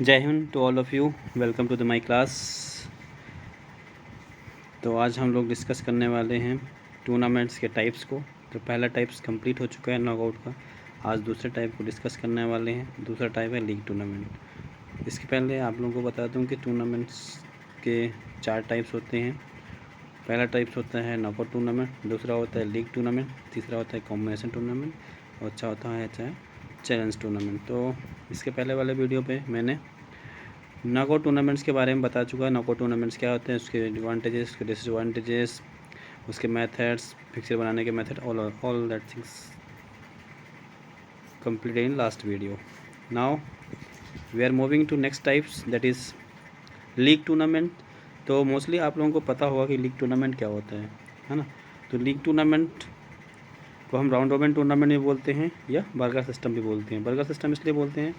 जय हिंद to all of you. Welcome to the my class. तो आज हम लोग डिस्कस करने वाले हैं टूर्नामेंट्स के टाइप्स को। तो पहला टाइप्स कंप्लीट हो चुका है नॉकआउट का। आज दूसरे टाइप को डिस्कस करने वाले हैं। दूसरा टाइप है लीग टूर्नामेंट। इसके पहले आप लोगों को बता दूं कि टूर्नामेंट्स के 4 टाइप्स होते हैं। पहला टाइप्स होता है नॉकआउट टूर्नामेंट, दूसरा होता है लीग टूर्नामेंट, तीसरा होता है कॉम्बिनेशन टूर्नामेंट और चौथा है चैलेंज टूर्नामेंट। तो इसके पहले वाले वीडियो पे मैंने नॉकआउट टूर्नामेंट्स के बारे में बता चुका है। नॉकआउट टूर्नामेंट्स क्या होते हैं, उसके एडवांटेजेस, उसके डिसएडवांटेजेस, उसके मेथड्स, फिक्सर बनाने के method, all that things completed in last video. Now we are moving to next types, that is league tournament. तो मोस्टली आप लोगों को पता होगा कि लीग टूर्नामेंट क्या होता है ना। तो लीग टूर्नामेंट को हम राउंड रॉबिन टूर्नामेंट भी बोलते हैं या बर्गर सिस्टम भी बोलते हैं। बर्गर सिस्टम इसलिए बोलते हैं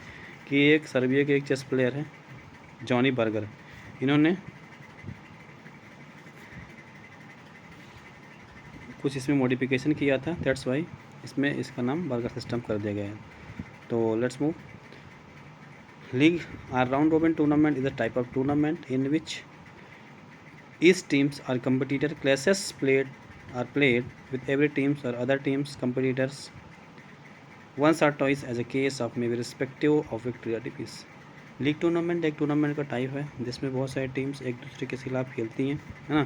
कि एक सर्बिया के एक चेस प्लेयर है जॉनी बर्गर, इन्होंने कुछ इसमें मॉडिफिकेशन किया था, दैट्स वाई इसमें इसका नाम बर्गर सिस्टम कर दिया गया है। तो let's move. League or round robin tournament is a type of tournament in which each teams are competitor classes are played with every teams or other teams competitors once or twice as a case of maybe respective of victory or defeat। League tournament एक tournament का type है जिसमें बहुत सारी teams एक दूसरे के खिलाफ खेलती हैं, है ना।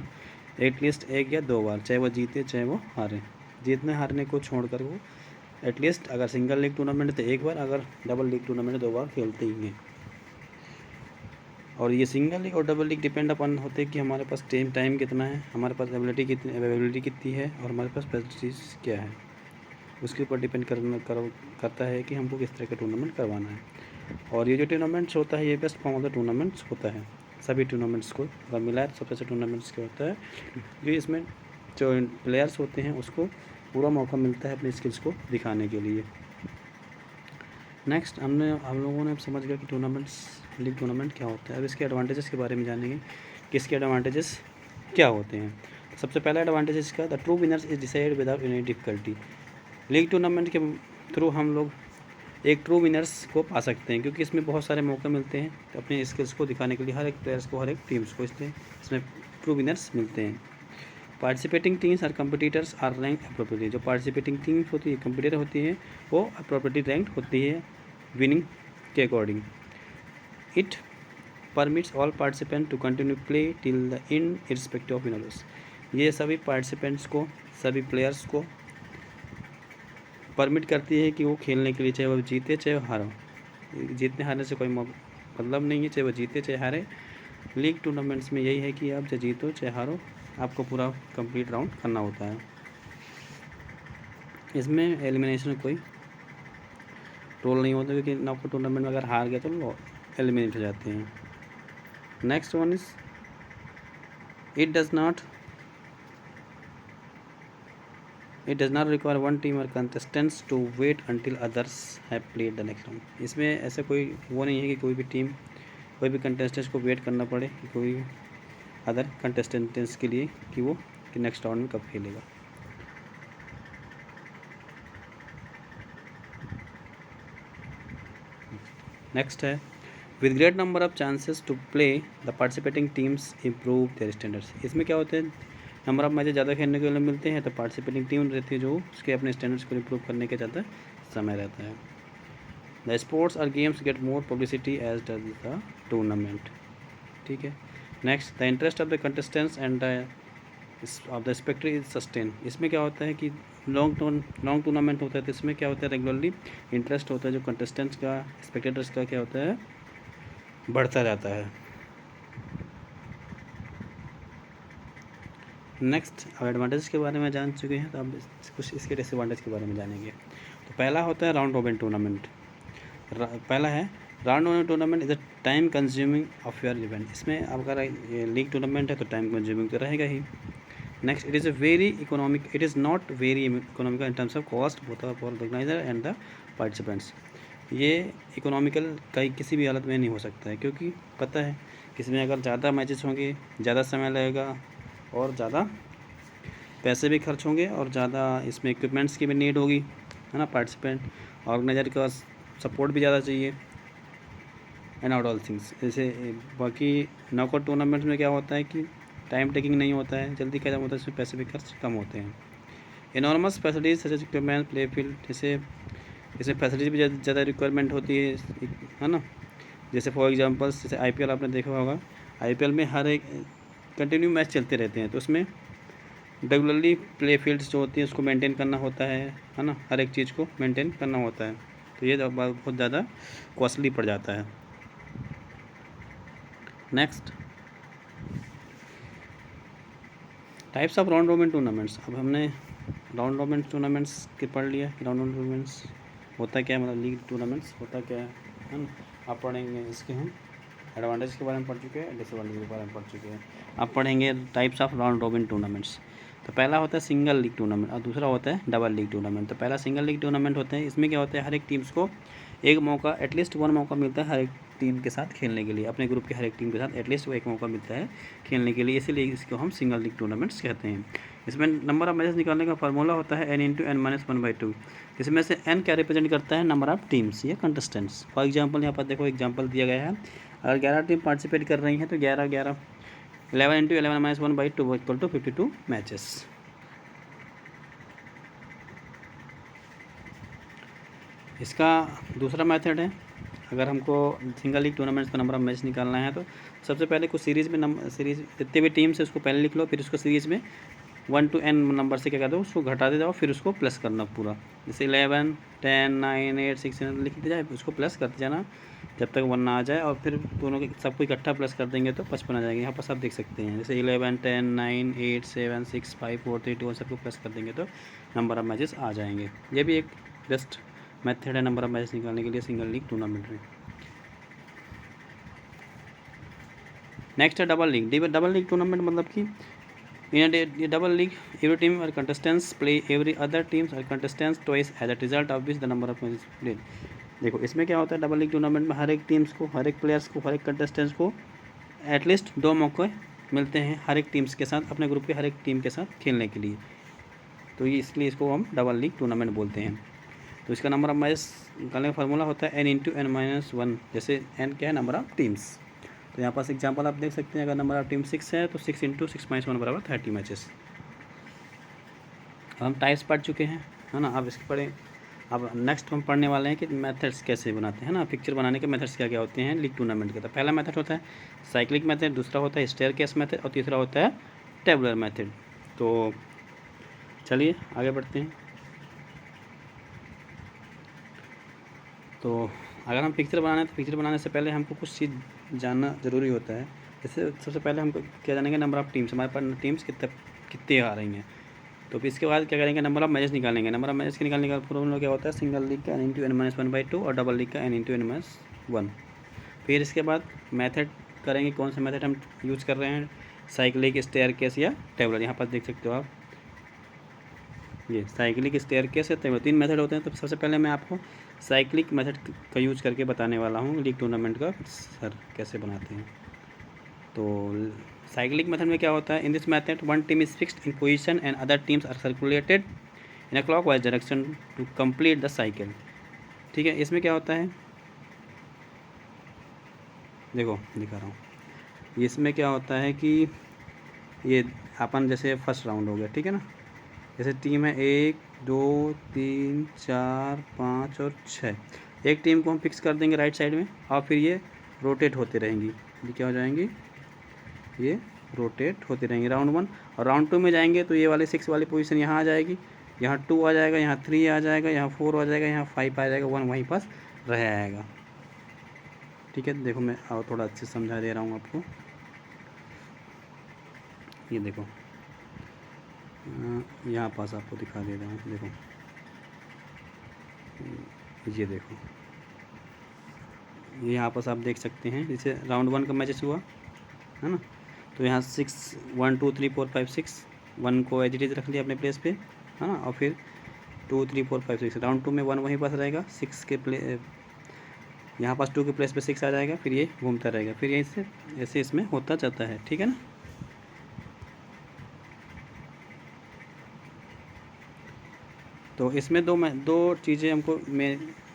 एटलीस्ट एक या दो बार, चाहे वो जीते चाहे वो हारे। जीतने हारने को छोड़कर वो एटलीस्ट अगर सिंगल लीग टूर्नामेंट है तो एक बार, अगर डबल लीग टूर्नामेंट 2 बार खेलते ही हैं। और ये सिंगल लीग और डबल लीग डिपेंड अपन होते हैं कि हमारे पास टाइम कितना है, हमारे पास अवेलेबिलिटी कितनी है और हमारे पास फैसिलिटीज़ क्या है। उसके ऊपर डिपेंड करता है कि हमको किस तरह का टूर्नामेंट करवाना है। और ये जो टूर्नामेंट्स होता है ये best form of the tournaments होता है। सभी टूर्नामेंट्स को अगर मिलाए तो सबसे अच्छा टूर्नामेंट्स क्या होता है, जो इसमें जो प्लेयर्स होते हैं उसको पूरा मौका मिलता है अपने स्किल्स को दिखाने के लिए। नेक्स्ट हम लोगों ने अब समझ गया कि लीग टूर्नामेंट क्या होता है। अब इसके एडवांटेजेस के बारे में जानेंगे कि इसके एडवांटेजेस क्या होते हैं। तो सबसे पहला एडवांटेज इसका, the true winners is decided without any difficulty. League tournament के थ्रू हम लोग एक ट्रू विनर्स को पा सकते हैं क्योंकि इसमें बहुत सारे मौके मिलते हैं तो अपने स्किल्स को दिखाने के लिए हर एक प्लेयर्स को, हर एक टीम्स को, इसलिए इसमें ट्रू विनर्स मिलते हैं। पार्टिसिपेटिंग टीम्स और कंपटीटर्स आर रैंक अप्रोप्रिएटली। जो पार्टिसिपेटिंग टीम्स होती है, कंपटीटर होती है, वो अप्रोप्रिएटली रैंक होती है विनिंग के according. It permits all participant to continue play till the end irrespective of winners. ये सभी पार्टिसिपेंट्स को, सभी प्लेयर्स को परमिट करती है कि वो खेलने के लिए, चाहे वो जीते चाहे वो हारे। जीतने हारने से कोई मतलब नहीं है, चाहे वो जीते चाहे हारे। लीग टूर्नामेंट्स में यही है कि आप चाहे जीतो चाहे हारो, आपको पूरा कंप्लीट राउंड करना होता है। इसमें एलिमिनेशन कोई रोल नहीं होता क्योंकि नॉकआउट टूर्नामेंट में अगर हार गया तो एलिमिनेट हो जाते हैं। Next one is it does not require one team और contestants to wait until others have played the next round. इसमें ऐसा कोई वो नहीं है कि कोई भी टीम, कोई भी कंटेस्टेंट्स को वेट करना पड़े कि कोई अदर कंटेस्टेंट्स के लिए कि वो कि नेक्स्ट राउंड में कब खेलेगा। नेक्स्ट है with great number of chances to play the participating teams improve their standards. इसमें क्या होता है, नंबर ऑफ मैचेस ज़्यादा खेलने के लिए मिलते हैं तो पार्टिसिपेटिंग टीम रहती है जो उसके अपने स्टैंडर्ड्स को इम्प्रूव करने के ज़्यादा समय रहता है। द स्पोर्ट्स और games get more publicity as does the tournament. ठीक है। Next, the interest of the contestants and of the spectator is sustain. इसमें क्या होता है कि लॉन्ग टूर्नामेंट होता है तो इसमें क्या होता है, रेगुलरली इंटरेस्ट होता है जो कंटेस्टेंट्स का, स्पेक्टेटर्स का क्या होता है, बढ़ता रहता है। नेक्स्ट, अब एडवांटेज के बारे में जान चुके हैं तो अब कुछ इसके डिसएडवांटेज के बारे में जानेंगे। तो पहला होता है राउंड रॉबिन टूर्नामेंट। पहला है round robin tournament is a time consuming of your event. इसमें अगर लीग टूर्नामेंट है तो टाइम कंज्यूमिंग तो रहेगा ही। Next, it is not very economical in terms of cost both for the organiser and the participants. ये economical कहीं किसी भी हालत में नहीं हो सकता है क्योंकि पता है इसमें अगर ज़्यादा मैचेस होंगे, ज़्यादा समय लगेगा और ज़्यादा पैसे भी खर्च होंगे और ज़्यादा इसमें इक्विपमेंट्स की भी नीड होगी, है ना। पार्टिसिपेंट ऑर्गेनाइजर का सपोर्ट भी ज़्यादा चाहिए एंड आउट ऑल थिंग्स। जैसे बाकी नॉकआउट टूर्नामेंट्स में क्या होता है कि टाइम टेकिंग नहीं होता है, जल्दी खत्म होता है, इसमें पैसे भी खर्च कम होते हैं। Enormous facilities such as equipment, play field, जैसे इसमें फैसिलिटीज भी ज़्यादा रिक्वायरमेंट होती है ना। जैसे फॉर एग्जांपल्स जैसे आईपीएल आपने देखा होगा, आईपीएल में हर एक कंटिन्यू मैच चलते रहते हैं, तो उसमें रेगुलरली प्ले फील्ड्स जो होती हैं उसको मेंटेन करना होता है ना, हर एक चीज़ को मेंटेन करना होता है, तो ये बहुत ज़्यादा कॉस्टली पड़ जाता है। Next, types of round robin tournaments. अब हमने राउंड रॉबिन टूर्नामेंट्स के पढ़ लिया कि राउंड रॉबिन टूर्नामेंट्स होता क्या है, मतलब लीग टूर्नामेंट्स होता क्या है ना। आप पढ़ेंगे इसके हम एडवांटेज के बारे में पढ़ चुके हैं, डिसएडवांटेज के बारे में पढ़ चुके हैं। अब पढ़ेंगे types of round robin tournaments. तो पहला होता है सिंगल लीग टूर्नामेंट और दूसरा होता है डबल लीग टूर्नामेंट। तो पहला सिंगल लीग टूर्नामेंट होता है, इसमें क्या होता है हर एक टीम्स को एक मौका, एटलीस्ट वन मौका मिलता है हर एक टीम के साथ खेलने के लिए, अपने ग्रुप के हर एक टीम के साथ एटलीस्ट वो एक मौका मिलता है खेलने के लिए, इसीलिए इसको हम सिंगल लीग टूर्नामेंट्स कहते हैं। इसमें नंबर ऑफ मैचेस निकालने का फार्मूला होता है n×n-1/2। इसमें से n क्या रिप्रेजेंट करता है, नंबर ऑफ टीम्स या कंटेस्टेंट्स। फॉर एग्जांपल यहाँ पर देखो एग्जांपल दिया गया है, अगर 11 टीम पार्टिसिपेट कर रही हैं तो 11 इक्वल टू 52 मैचेस। इसका दूसरा मेथड है, अगर हमको सिंगल लीग टूर्नामेंट्स का नंबर ऑफ मैच निकालना है तो सबसे पहले कुछ सीरीज़ में सीरीज़ जितने भी टीम्स है उसको पहले लिख लो, फिर उसको सीरीज़ में 1 to n नंबर से क्या कहते हो उसको घटा दे जाओ, फिर उसको प्लस करना पूरा। जैसे 11, 10, 9, 8, 6 लिख दिया जाए, उसको प्लस करते जाना जब तक 1 ना आ जाए, और फिर दोनों के सबको इकट्ठा प्लस कर देंगे तो 55 आ जाएंगे। यहाँ पर सब देख सकते हैं, जैसे 11, 10, 9, 8, 7, 6, 5, 4, 3, 2 सबको प्लस कर देंगे तो नंबर ऑफ मैचेस आ जाएंगे। ये भी एक बेस्ट मेथड है नंबर ऑफ मैचेस निकालने के लिए सिंगल लीग टूर्नामेंट में। नेक्स्ट है double league. Double league tournament मतलब कि in a double league every team or contestants play every other teams or contestants twice as a result of which the number of matches played। देखो इसमें क्या होता है, double league tournament में हर एक teams को, हर एक प्लेयर्स को, हर एक कंटेस्टेंट्स को एटलीस्ट 2 मौके मिलते हैं हर एक टीम्स के साथ, अपने ग्रुप के हर एक टीम के साथ खेलने के लिए, तो ये इसलिए इसको हम डबल लीग टूर्नामेंट बोलते हैं। तो इसका नंबर ऑफ मैचेस निकालने का फार्मूला होता है n×n-1, जैसे n क्या है, नंबर ऑफ टीम्स। तो यहाँ पास एग्जांपल आप देख सकते हैं, अगर नंबर ऑफ टीम 6 है तो 6 × 6 - 1 बराबर 30 मैचेस। हम टाइप्स पढ़ चुके हैं, है ना। अब इसके पढ़े, अब नेक्स्ट हम पढ़ने वाले हैं कि मेथड्स कैसे बनाते हैं ना, पिक्चर बनाने के मेथड्स क्या क्या होते हैं लीग टूर्नामेंट के। तो पहला मेथड होता है साइक्लिक मेथड, दूसरा होता है स्टेयरकेस मेथड और तीसरा होता है टेबुलर मेथड। तो चलिए आगे बढ़ते हैं। तो अगर हम पिक्चर बनाना है तो पिक्चर बनाने से पहले हमको कुछ चीज़ जानना ज़रूरी होता है। जैसे सबसे पहले हमको क्या जानेंगे, नंबर ऑफ़ टीम्स, हमारे पास टीम्स कितने आ रही हैं। तो फिर इसके बाद क्या करेंगे, नंबर ऑफ़ मैचेस निकालेंगे। नंबर ऑफ़ मैचेस के निकालने का फॉर्मूला क्या होता है, सिंगल लीग का n×n-1/2 और डबल लीग का n×n-1। फिर इसके बाद मेथड करेंगे, कौन सा मेथड हम यूज़ कर रहे हैं, साइक्लिक, स्टेयरकेस या टेबुलर। यहाँ पर देख सकते हो आप, ये साइक्लिक, स्टेयरकेस या टेबुलर 3 मेथड होते हैं। तो सबसे पहले मैं आपको साइक्लिक मेथड का यूज़ करके बताने वाला हूँ लीग टूर्नामेंट का सर कैसे बनाते हैं। तो साइक्लिक मेथड में क्या होता है, in this method 1 team is fixed in position and other teams are circulated in a clockwise direction to complete the cycle. ठीक है, इसमें क्या होता है, देखो दिखा रहा हूँ। इसमें क्या होता है कि ये अपन जैसे फर्स्ट राउंड हो गया, ठीक है ना। जैसे टीम है 1, 2, 3, 4, 5 और 6। एक टीम को हम फिक्स कर देंगे राइट साइड में और फिर ये रोटेट होते रहेंगी, ये क्या हो जाएंगी, ये रोटेट होती रहेंगी राउंड 1। और राउंड 2 में जाएंगे तो ये वाले 6 वाली पोजीशन यहाँ आ जाएगी, यहाँ 2 आ जाएगा, यहाँ 3 आ जाएगा, यहाँ 4 आ जाएगा, यहाँ 5 आ जाएगा, 1 वहीं पास रह आएगा। ठीक है, देखो मैं और थोड़ा अच्छे समझा दे रहा हूँ आपको। ये देखो यहाँ पास आपको दिखा दे रहा हूँ, देखो ये देखो, ये यहाँ पास आप देख सकते हैं। जैसे राउंड 1 का मैचेस हुआ है ना, तो यहाँ 6, 1, 2, 3, 4, 5, 6, 1 को एज इट इज रख लिया अपने प्लेस पे, है ना। और फिर 2, 3, 4, 5, 6 राउंड 2 में 1 वहीं पास रहेगा, 6 के यहाँ पास 2 के प्लेस पे 6 आ जाएगा, फिर ये घूमता रहेगा, फिर यहीं से ऐसे इसमें होता जाता है, ठीक है ना। तो इसमें दो चीज़ें हमको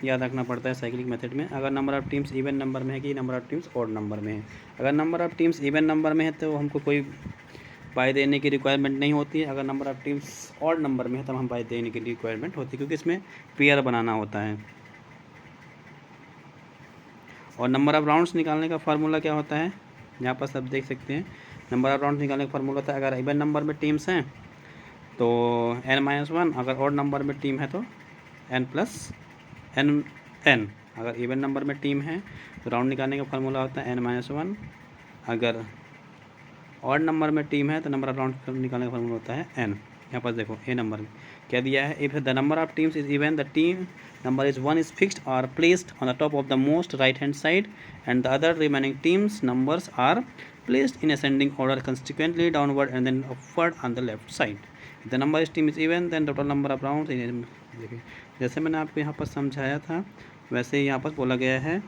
याद रखना पड़ता है साइक्लिक मेथड में। अगर number of teams even number में है कि number of teams odd number में है। अगर number of teams even number में है तो हमको कोई बाय देने की रिक्वायरमेंट नहीं होती है। अगर number of teams odd number में है तब हम बाय देने की रिक्वायरमेंट होती है, क्योंकि इसमें पेयर बनाना होता है। और नंबर ऑफ़ राउंड्स निकालने का फार्मूला क्या होता है, यहाँ पर सब देख सकते हैं। नंबर ऑफ़ राउंड्स निकालने का फार्मूला होता है, अगर इवन नंबर में टीम्स हैं तो n-1, अगर ऑड नंबर में टीम है तो n+n। अगर इवन नंबर में टीम है तो राउंड निकालने का फार्मूला होता है n-1। अगर ऑड नंबर में टीम है तो नंबर ऑफ राउंड निकालने का फार्मूला होता है n। यहाँ पर देखो ए नंबर क्या दिया है, if the number of teams is even the team number is 1 is fixed or placed on the top of the most right hand side and the other remaining teams numbers are placed in ascending order consequently downward and then upward on the left side. If the number is team is even then total number of rounds देखिए जैसे मैंने आपको यहाँ पर समझाया था वैसे ही यहाँ पर बोला गया है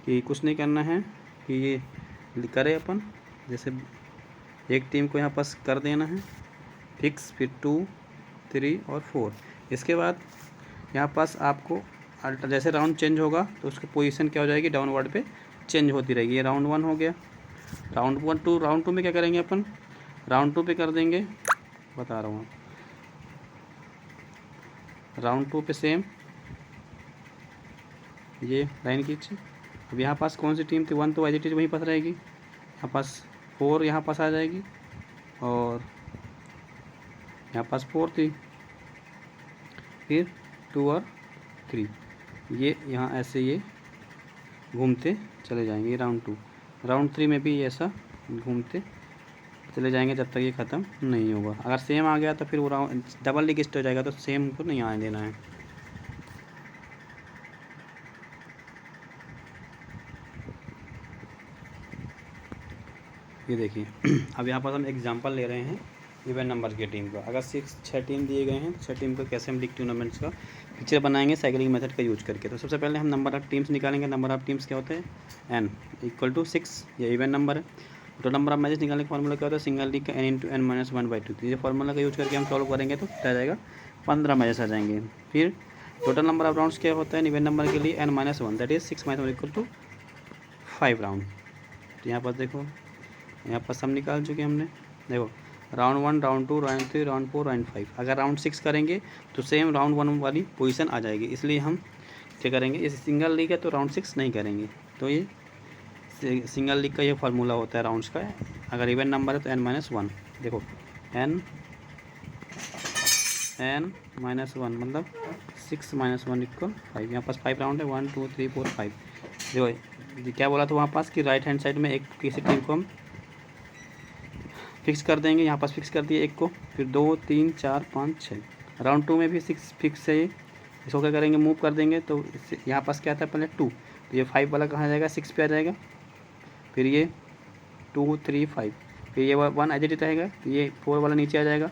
कि कुछ नहीं करना है कि ये करें अपन, जैसे एक टीम को यहाँ पर कर देना है फिक्स, फिर 2, 3 और 4। इसके बाद यहाँ पास आपको जैसे राउंड चेंज होगा तो उसकी पोजीशन क्या हो जाएगी, डाउनवर्ड पे चेंज होती रहेगी। ये राउंड 1 हो गया। राउंड 2 में क्या करेंगे अपन, राउंड 2 पे कर देंगे, बता रहा हूँ राउंड 2 पे सेम ये लाइन खींची। अब यहाँ पास कौन सी टीम थी, 1 तो एज वहीं पास रहेगी। यहाँ पास 4 यहाँ पास आ जाएगी और यहाँ पास 4 थी, फिर 2 और 3, ये यहाँ ऐसे ये घूमते चले जाएंगे। राउंड 3 में भी ऐसा घूमते चले जाएंगे जब तक ये ख़त्म नहीं होगा। अगर सेम आ गया तो फिर वो राउंड डबल लिस्ट हो जाएगा, तो सेम को नहीं आने देना है। ये देखिए अब यहाँ पर हम एग्जांपल ले रहे हैं इवन नंबर की टीम का। अगर 6 टीम दिए गए हैं, 6 टीम को कैसे हम लीग टूर्नामेंट्स का पिक्चर बनाएंगे साइकिलिंग मेथड का यूज करके। तो सबसे पहले हम नंबर ऑफ़ टीम्स निकालेंगे। नंबर ऑफ़ टीम्स क्या होते हैं, n = 6, ये इवन नंबर है। तो नंबर ऑफ मैचेस निकालने का फार्मूला क्या होता है, सिंगल लीग का n × n-1/2। तो ये फार्मूला का यूज करके हम सॉल्व करेंगे तो क्या आ जाएगा, 15 मैचेस आ जाएंगे। फिर टोटल नंबर ऑफ राउंड्स क्या होता है इवन नंबर के लिए, n-1, दैट इज 6 - 1 = 5 राउंड। तो यहाँ पर देखो, यहाँ पर सब निकाल चुके हमने। देखो round 1, round 2, round 3, round 4, round 5। अगर राउंड 6 करेंगे तो सेम राउंड 1 वाली पोजीशन आ जाएगी, इसलिए हम क्या करेंगे, ये सिंगल लीग है तो राउंड 6 नहीं करेंगे। तो ये सिंगल लीग का ये फार्मूला होता है राउंड्स का। अगर इवन नंबर है तो n-1। देखो n-1 मतलब 6 - 1 = 5। यहाँ पास 5 राउंड है, 1 2 3 4 5। देखो क्या बोला था वहाँ पास कि राइट हैंड साइड में एक किसी टीम को हम फिक्स कर देंगे। यहाँ पास फिक्स कर दिए एक को, फिर 2 3 4 5 6। राउंड 2 में भी 6 फिक्स है, ये इसको क्या करेंगे, मूव कर देंगे। तो यहाँ पास क्या था पहले 2, तो ये 5 वाला कहाँ जाएगा, 6 पे आ जाएगा। फिर ये 2 3 5, फिर ये 1 एज इट रहेगा, ये 4 वाला नीचे आ जाएगा,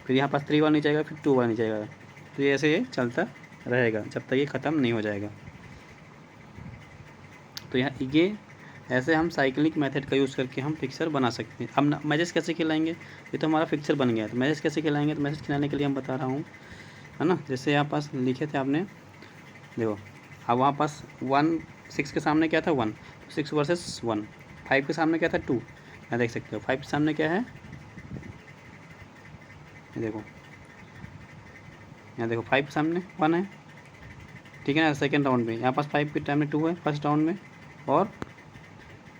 फिर यहाँ पास 3 वाला नीचे आएगा, फिर 2 वाला नीचे आएगा। तो ये ऐसे ये चलता रहेगा जब तक ये ख़त्म नहीं हो जाएगा। तो यहाँ ये ऐसे हम साइक्लिक मेथड का यूज़ करके हम फिक्सर बना सकते हैं। अब मैचेस कैसे खिलाएंगे, ये तो हमारा फिक्सर बन गया। तो मैचेस कैसे खिलाएंगे, तो मैचेस खिलाने के लिए हम बता रहा हूँ, है ना। जैसे यहाँ पास लिखे थे आपने, देखो अब वहाँ पास 6 के सामने क्या था 1, 6 वर्सेस 1। 5 के सामने क्या था 2, यहाँ देख सकते हो 5 के सामने क्या है, ये देखो यहाँ देखो 5 के सामने 1 है, ठीक है ना। सेकेंड राउंड में यहाँ पास 5 के टाइम 2 है फर्स्ट राउंड में, और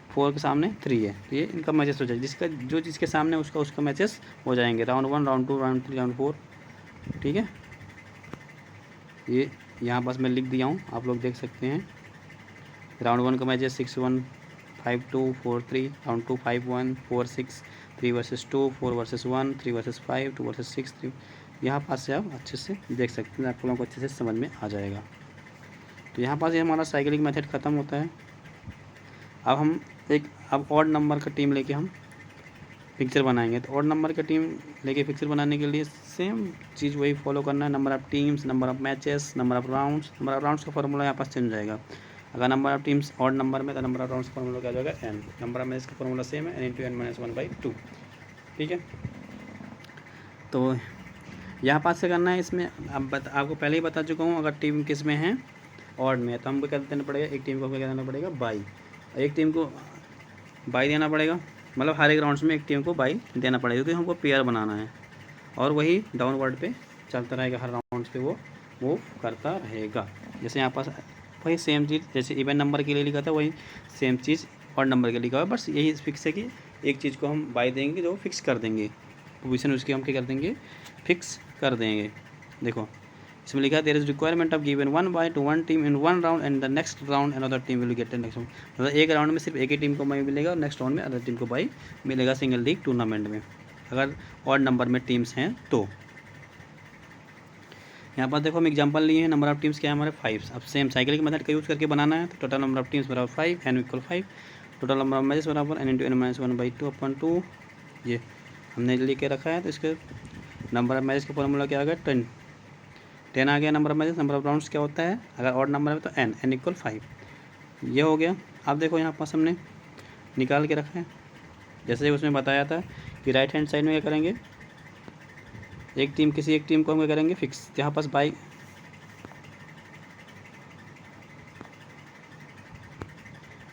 4 के सामने 3 है। तो ये इनका मैचेस हो जाएगा, जिसके सामने उसका मैचेस हो जाएंगे। राउंड 1, राउंड 2, राउंड 3, राउंड 4, ठीक है। ये यहाँ पास मैं लिख दिया हूँ, आप लोग देख सकते हैं। राउंड 1 का matches 6 1 5 2 4 3, round 2 5 1 4 6, 3 versus 2, 4 versus 1, 3 versus 5, 2 versus 6, 3। यहाँ पास से आप अच्छे से देख सकते हैं, आप लोगों को अच्छे से समझ में आ जाएगा। तो यहाँ पास ये हमारा साइकिलिंग मेथड ख़त्म होता है। अब हम अब ऑड नंबर का टीम लेके हम पिक्चर बनाएंगे। तो ऑड नंबर का टीम लेके पिक्चर बनाने के लिए सेम चीज़ वही फॉलो करना है। Number of teams, number of matches, number of rounds का फार्मूला यहाँ पास चेंज जाएगा। अगर number of teams odd number में तो नंबर ऑफ़ राउंड्स का फार्मूला क्या जाएगा, n। नंबर ऑफ़ मैचेस का फार्मूला सेम है, n × n-1/2, ठीक है। तो यहाँ पास से करना है। इसमें अब आपको पहले ही बता चुका हूँ, अगर टीम किस में है ऑड में है तो हमको क्या देना पड़ेगा, एक टीम को क्या देना पड़ेगा, बाई। एक टीम को बाई देना पड़ेगा, मतलब हर एक राउंड्स में एक टीम को बाई देना पड़ेगा, क्योंकि हमको पेयर बनाना है। और वही डाउनवर्ड पे चलता रहेगा, हर राउंड्स पे वो मूव करता रहेगा। जैसे यहाँ पास वही सेम चीज़ जैसे इवन नंबर के लिए लिखा था, वही सेम चीज़ और नंबर के लिए लिखा हुआ है, बस यही फिक्स है कि एक चीज़ को हम बाई देंगे तो फिक्स कर देंगे, पोजीशन उसकी हम क्या कर देंगे, फिक्स कर देंगे। देखो इसमें लिखा है there is requirement of given one by two one team in one round and the next round another team will get next round. मतलब एक राउंड में सिर्फ एक ही टीम को बाई मिलेगा और नेक्स्ट राउंड में अदर टीम को बाई मिलेगा सिंगल लीग टूर्नामेंट में, अगर ऑड नंबर में टीम्स हैं तो। यहाँ पर देखो हम एग्जांपल लिए हैं, नंबर ऑफ टीम्स क्या है हमारे 5। अब सेम साइकिल के मेथड का यूज़ करके बनाना है, तो टोटल नंबर ऑफ टीम्स बराबर 5, N equal 5, total number of matches बराबर n इंटू n - 1/2/2। ये हमने लेके रखा है, तो इसके नंबर ऑफ मैचेस का फॉर्मूला क्या आ गया, 10 आ गया number of matches. Number of rounds क्या होता है, अगर ऑड नंबर है तो n इक्वल 5, ये हो गया। अब देखो यहाँ पास हमने निकाल के रखा है, जैसे उसमें बताया था कि राइट हैंड साइड में क्या करेंगे, एक टीम किसी एक टीम को हम क्या करेंगे, फिक्स। यहाँ पास बाई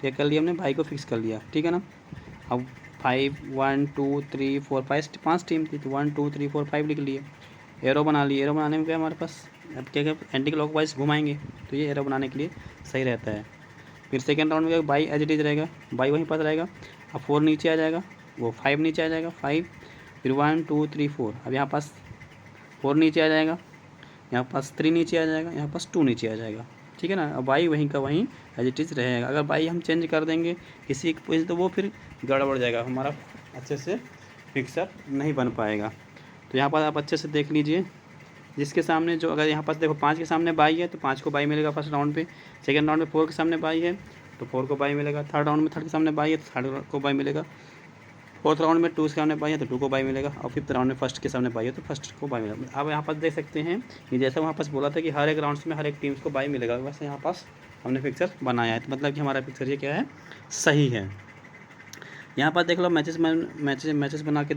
क्या कर लिया हमने, बाई को फिक्स कर लिया, ठीक है ना। अब 5 1 2 3 4 5 टीम थी, तो 1 2 3 4 5 लिख लिए, एरो बना लिए। एरो बनाने में क्या हमारे पास, अब क्या क्या एंटी क्लॉक वाइज घुमाएंगे, तो ये एरो बनाने के लिए सही रहता है। फिर सेकेंड राउंड में क्या, बाई एज इट इज रहेगा, बाई वहीं पर रहेगा। अब 4 नीचे आ जाएगा, वो 5 नीचे आ जाएगा, 5 फिर 1 2 3 4। अब यहाँ पास 4 नीचे आ जाएगा, यहाँ पास 3 नीचे आ जाएगा, यहाँ पास 2 नीचे आ जाएगा, ठीक है ना। अब बाई वहीं का वहीं एज इट इज़ रहेगा। अगर बाई हम चेंज कर देंगे किसी एक पोजीशन, तो वो फिर गड़बड़ जाएगा, हमारा अच्छे से फिक्सर नहीं बन पाएगा। तो यहाँ पर आप अच्छे से देख लीजिए, जिसके सामने जो, अगर यहाँ पास देखो 5 के सामने बाई है तो 5 को बाई मिलेगा फर्स्ट राउंड पे। सेकेंड राउंड में 4 के सामने बाई है तो 4 को बाई मिलेगा। थर्ड राउंड में 3 के सामने बाई है तो 3 को बाई मिलेगा। फोर्थ राउंड में 2 के सामने बाई है तो 2 को बाई मिलेगा। और फिफ्थ राउंड में 1 के सामने बाई है तो 1 को बाई मिलेगा। अब यहाँ पास देख सकते हैं कि जैसा वहाँ पास बोला था कि हर एक राउंड्स में हर एक टीम्स को बाई मिलेगा, वैसे यहाँ पास हमने फिक्सर बनाया है, तो मतलब कि हमारा फिक्सर ये क्या है, सही है। यहाँ पर देख लो मैचेस बना के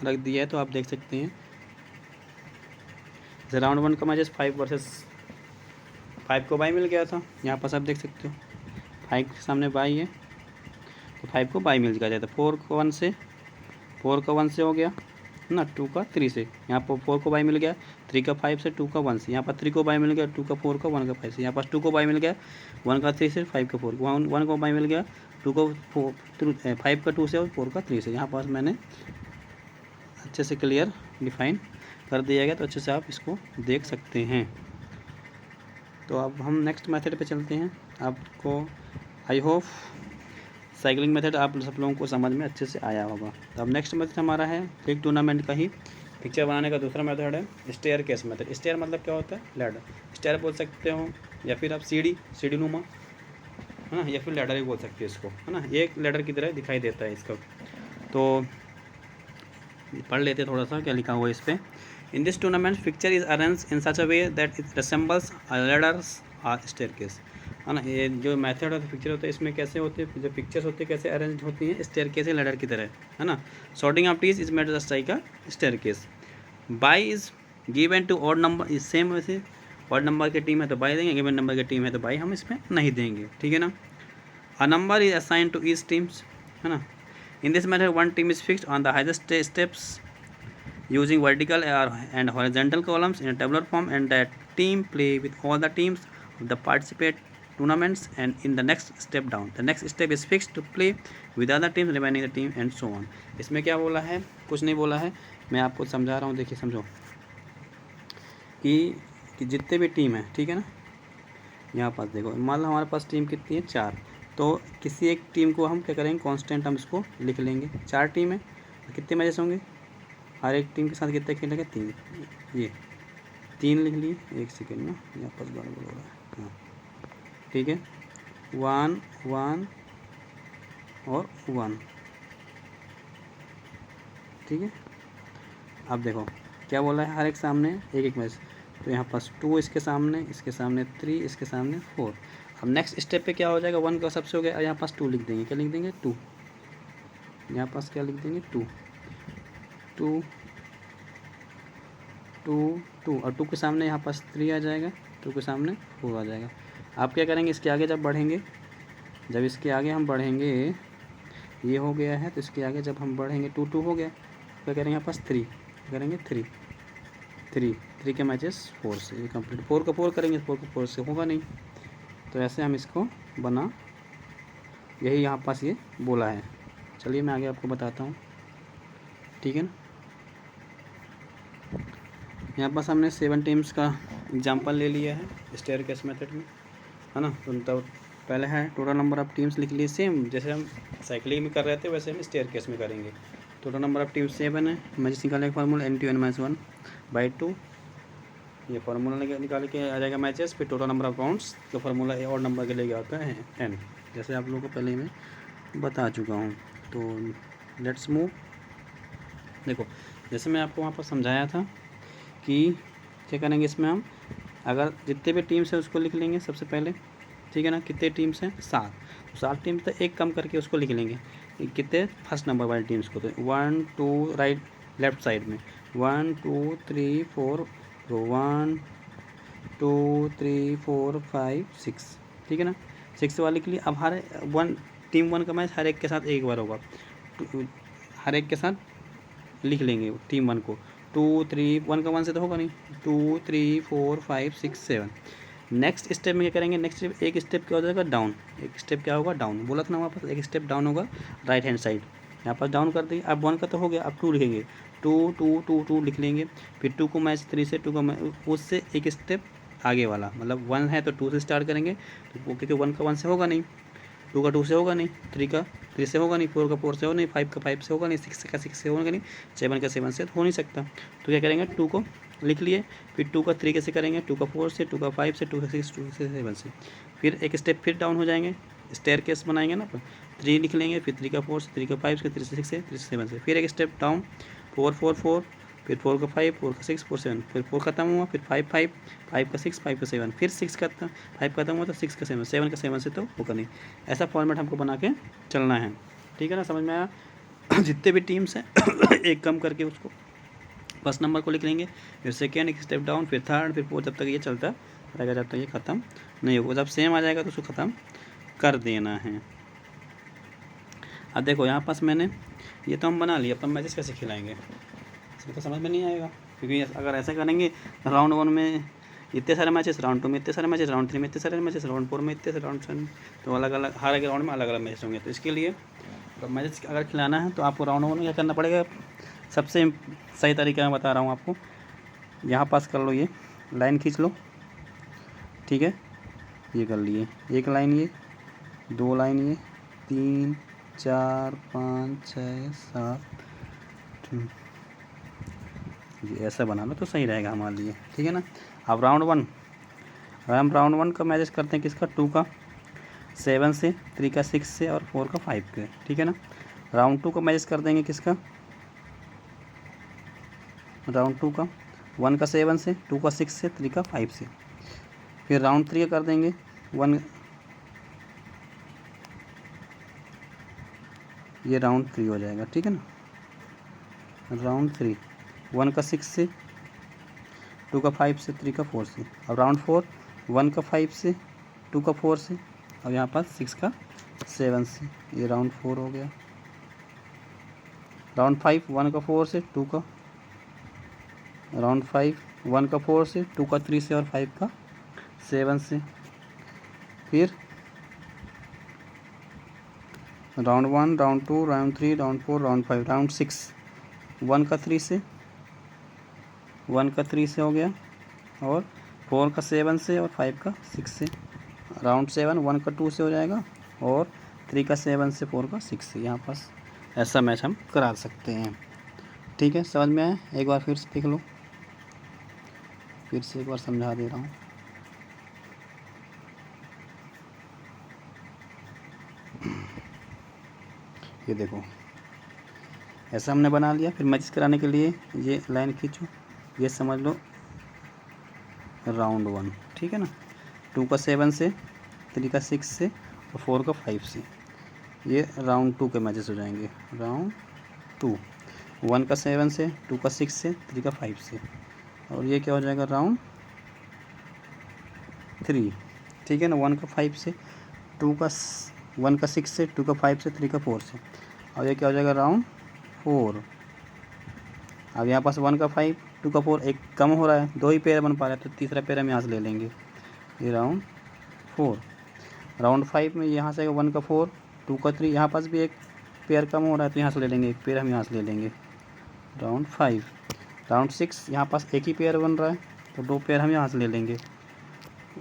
रख दिया है, तो आप देख सकते हैं जैसे राउंड 1 का मैचेस 5 वर्सेस 5 को बाई मिल गया था। यहाँ पास आप देख सकते हो 5 के सामने बाई है तो 5 को बाई मिल गया था। 4 को 1 से हो गया ना, 2 का 3 से, यहाँ पर 4 को बाई मिल गया, 3 का 5 से, 2 का 1 से, यहाँ पर 3 को बाई मिल गया, 2 का 4 का 1 का 5 से, यहाँ पर 2 को बाई मिल गया, 1 का 3 से, 5 का 4, 1 को बाई मिल गया, 2 को 5 का 2 से और 4 का 3 से। यहाँ पास मैंने अच्छे से क्लियर डिफाइन कर दिया गया, तो अच्छे से आप इसको देख सकते हैं। तो अब हम नेक्स्ट मेथड पे चलते हैं। आपको आई होप साइकिलिंग मेथड आप सब लोगों को समझ में अच्छे से आया होगा। तो अब नेक्स्ट मेथड हमारा है लीग टूर्नामेंट का ही पिक्चर बनाने का दूसरा मेथड है स्टेयर केस मेथड। स्टेयर मतलब क्या होता है, लैडर। स्टेयर बोल सकते हो या फिर आप सीढ़ी नुमा, है ना, या फिर लैडर ही बोल सकते हो इसको, है ना। एक लैडर की तरह दिखाई देता है इसका। तो पढ़ लेते थोड़ा सा क्या लिखा हुआ है इस पर। In this tournament picture is arrange in such a way that it resembles ladders or staircase, है ना। ये जो मेथड होता है पिक्चर होता है, इसमें कैसे होते हैं, जो पिक्चर्स होते हैं कैसे अरेंज होती हैं, स्टेयरकेस लैडर की तरह, है ना। Sorting of ties is made just like a staircase. Bye is given to odd number, is same वैसे ऑड नंबर की टीम है तो बाई देंगे, गिवन नंबर की टीम है तो बाई हम इसमें नहीं देंगे, ठीक है ना। A number is assign to each teams, है ना। In this method one team is fixed on the highest steps using vertical and horizontal columns in a tabular form, and that team play with all the teams of the participate tournaments, and in the next step down the next step is fixed to play with other teams remaining the team and so on। इसमें क्या बोला है, कुछ नहीं बोला है, मैं आपको समझा रहा हूँ। देखिए समझो कि जितने भी टीम है, ठीक है ना। यहाँ पास देखो मान लो हमारे पास टीम कितनी है, 4। तो किसी एक टीम को हम क्या करेंगे, कांस्टेंट हम इसको लिख लेंगे। 4 टीम है, कितने मैचेस होंगे, हर एक टीम के साथ कितने खेलेंगे, 3। ये 3 लिख लिए, एक सेकेंड में यहाँ पर गड़बड़ हो रहा है, हाँ ठीक है। 1 1 और 1, ठीक है। अब देखो क्या बोला है, हर एक सामने एक एक मैच, तो यहाँ पास 2 इसके सामने 3 इसके सामने 4। अब नेक्स्ट स्टेप पे क्या हो जाएगा, 1 का सबसे हो गया, यहाँ पास 2 लिख देंगे, क्या लिख देंगे 2, यहाँ पास क्या लिख देंगे 2 2 2 2 और 2 के सामने यहाँ पास 3 आ जाएगा, 2 के सामने 4 आ जाएगा। आप क्या करेंगे, इसके आगे जब बढ़ेंगे, जब इसके आगे हम बढ़ेंगे, ये हो गया है, तो इसके आगे जब हम बढ़ेंगे 2 2 हो गया, क्या करेंगे यहाँ पास 3 करेंगे, 3 3 3 के मैचेस 4 से, ये कंप्लीट। 4 का 4 करेंगे, 4 का 4 से होगा नहीं, तो ऐसे हम इसको बना, यही यहाँ पास ये बोला है। चलिए मैं आगे आपको बताता हूँ, ठीक है ना। यहाँ पास हमने 7 टीम्स का एग्जांपल ले लिया है स्टेयरकेस मेथड में, है ना। तो पहले है टोटल नंबर ऑफ टीम्स लिख लिए, सेम जैसे हम साइकिलिंग में कर रहे थे वैसे हम स्टेयरकेस में करेंगे। टोटल नंबर ऑफ टीम्स 7 है, मैजिक निकालने का फार्मूला n2n-1/2, ये फार्मूला निकाल के आ जाएगा मैचेस। फिर टोटल नंबर ऑफ राउंड्स का फार्मूला और नंबर के लिए आता है n, जैसे आप लोगों को पहले मैं बता चुका हूँ। तो लेट्स मूव। देखो जैसे मैं आपको वहाँ पर समझाया था कि क्या करेंगे, इसमें हम अगर जितने भी टीम्स हैं उसको लिख लेंगे सबसे पहले, ठीक है ना। कितने टीम्स हैं, 7, तो 7 टीम्स तो एक कम करके उसको लिख लेंगे, कितने फर्स्ट नंबर वाली टीम्स को, तो 1 2 राइट लेफ्ट साइड में 1 2 3 4 1 2 3 4 5 6, ठीक है ना। 6 वाले के लिए अब हर टीम 1 का मैच हर एक के साथ एक बार होगा, हर एक के साथ लिख लेंगे टीम 1 को। 2 3 1 का 1 से तो होगा नहीं, 2 3 4 5 6 7। नेक्स्ट स्टेप में क्या करेंगे, नेक्स्ट एक स्टेप क्या हो जाएगा, डाउन, एक स्टेप क्या होगा, डाउन। बोला था ना वहाँ पर एक स्टेप डाउन होगा राइट हैंड साइड, यहाँ पर डाउन कर दिए। अब 1 का तो हो गया, अब 2 लिखेंगे, 2 2 2 2 लिख लेंगे। फिर 2 को मैच 3 से, 2 को मैच उससे एक स्टेप आगे वाला, मतलब 1 है तो 2 से स्टार्ट करेंगे, तो क्योंकि 1 का 1 से होगा नहीं, 2 का 2 से होगा नहीं, 3 का 3 से होगा नहीं, 4 का 4 से हो नहीं, 5 का 5 से होगा नहीं, 6 का 6 से होगा नहीं, 7 का 7 से हो नहीं सकता। तो क्या करेंगे, 2 को लिख लिए, फिर 2 का 3 कैसे करेंगे, 2 का 4 से, 2 का 5 से, 2 का 6, 2 से 7 से, फिर एक स्टेप फिर डाउन हो जाएंगे, स्टेयरकेस बनाएंगे ना, 3 लिख लेंगे, फिर 3 का 4 से, 3 का 5 से, 3 से 6 से, 3 से 7 से, फिर एक स्टेप डाउन, 4 4 4, फिर 4 का 5, 4 का 6, 4 7, फिर 4 खत्म हुआ, फिर 5 5, 5 का 6, 5 का 7, फिर 6 का 5 खत्म हुआ तो 6 का 7, 7 का 7 से तो होगा नहीं। ऐसा फॉर्मेट हमको बना के चलना है, ठीक है ना, समझ में आया। जितने भी टीम्स हैं एक कम करके उसको फर्स्ट नंबर को लिख लेंगे, फिर सेकेंड, एक स्टेप डाउन, फिर थर्ड, फिर फोर्थ, जब तक ये चलता रहेगा, जब तक ये ख़त्म नहीं होगा। जब सेम आ जाएगा तो उसको ख़त्म कर देना है। अब देखो यहाँ पास मैंने ये तो हम बना लिया, अपन मैचेस कैसे खिलाएंगे इसमें तो समझ में नहीं आएगा, क्योंकि अगर ऐसा करेंगे राउंड 1 में इतने सारे मैचेस, राउंड 2 में इतने सारे मैचेस, राउंड 3 में इतने सारे मैचेस, राउंड 4 में इतने सारे, राउंड 7 तो अलग अलग हर एक राउंड में अलग अलग मैचेस होंगे। तो इसके लिए तो मैचेस अगर खिलाना है तो आपको राउंड 1 में क्या करना पड़ेगा, सबसे सही तरीका मैं बता रहा हूँ आपको। यहाँ पास कर लो, ये लाइन खींच लो, ठीक है, ये कर लिए, एक लाइन ये, 2 लाइन ये, 3 4 5 6 7, ये ऐसा बना लो तो सही रहेगा हमारे लिए, ठीक है ना। अब राउंड 1, हम राउंड 1 का मैचेस करते हैं किसका, 2 का 7 से, 3 का 6 से और 4 का 5 के, ठीक है ना। राउंड 2 का मैचेस कर देंगे किसका, राउंड 2 का 1 का 7 से, 2 का 6 से, 3 का 5 से। फिर राउंड 3 का कर देंगे 1, ये राउंड 3 हो जाएगा, ठीक है ना। राउंड 3 1 का 6 से, 2 का 5 से, 3 का 4 से। अब राउंड 4 1 का 5 से, 2 का 4 से, अब यहाँ पर 6 का 7 से, ये राउंड 4 हो गया। राउंड 5 1 का 4 से, 2 का, राउंड 5 1 का 4 से, 2 का 3 से और 5 का 7 से। फिर round 1 round 2 round 3 round 4 round 5, round 6 1 का 3 से, 1 का 3 से हो गया, और 4 का 7 से और 5 का 6 से। राउंड 7 1 का 2 से हो जाएगा, और 3 का 7 से, 4 का 6 से। यहाँ पास ऐसा मैच हम करा सकते हैं, ठीक है। समझ में आया, एक बार फिर से देख लो, फिर से एक बार समझा दे रहा हूँ। ये देखो ऐसा हमने बना लिया। फिर मैचेस कराने के लिए ये लाइन खींचो, ये समझ लो राउंड 1, ठीक है ना। 2 का 7 से, 3 का 6 से और 4 का 5 से, ये राउंड 2 के मैचेस हो जाएंगे। राउंड 2 1 का 7 से, 2 का 6 से, 3 का 5 से, और ये क्या हो जाएगा राउंड 3 ठीक है ना। 1 का 5 से, 1 का 6 से, 2 का 5 से, 3 का 4 से, और ये क्या हो जाएगा राउंड 4। अब यहाँ पास 1 का 5, 2 का 4 एक कम हो रहा है, 2 ही पेयर बन पा रहा है, तो तीसरा पेयर हम यहाँ से ले लेंगे, ये राउंड 4। राउंड 5 में यहाँ से 1 का 4, 2 का 3, यहाँ पास भी एक पेयर कम हो रहा है, तो यहाँ से ले लेंगे, एक पेयर हम यहाँ से ले लेंगे, राउंड 5। राउंड 6 यहाँ पास एक ही पेयर बन रहा है, तो 2 पेयर हम यहाँ से ले लेंगे,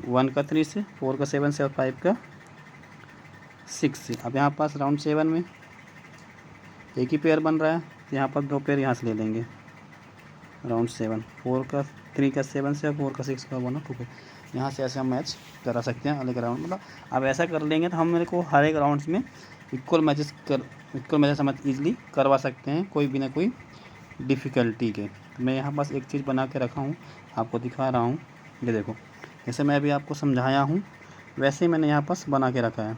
1 का 3 से, 4 का 7 से, और 5 का 6 से। अब यहाँ पास राउंड 7 में एक ही पेयर बन रहा है, तो यहाँ पर 2 पेयर यहाँ से ले लेंगे, राउंड 7, 4 का 3 का 7 से, और 4 का 6 का 1 और 2 पे। यहाँ से ऐसे हम मैच करा सकते हैं अलग राउंड, मतलब अब ऐसा कर लेंगे तो हम मेरे को हर एक राउंड्स में इक्वल मैचेस हम ईजिली करवा सकते हैं, कोई बिना कोई डिफ़िकल्टी के। मैं यहाँ पास एक चीज़ बना के रखा हूँ, आपको दिखा रहा हूँ, ये देखो, जैसे मैं अभी आपको समझाया हूँ वैसे ही मैंने यहाँ पास बना के रखा है।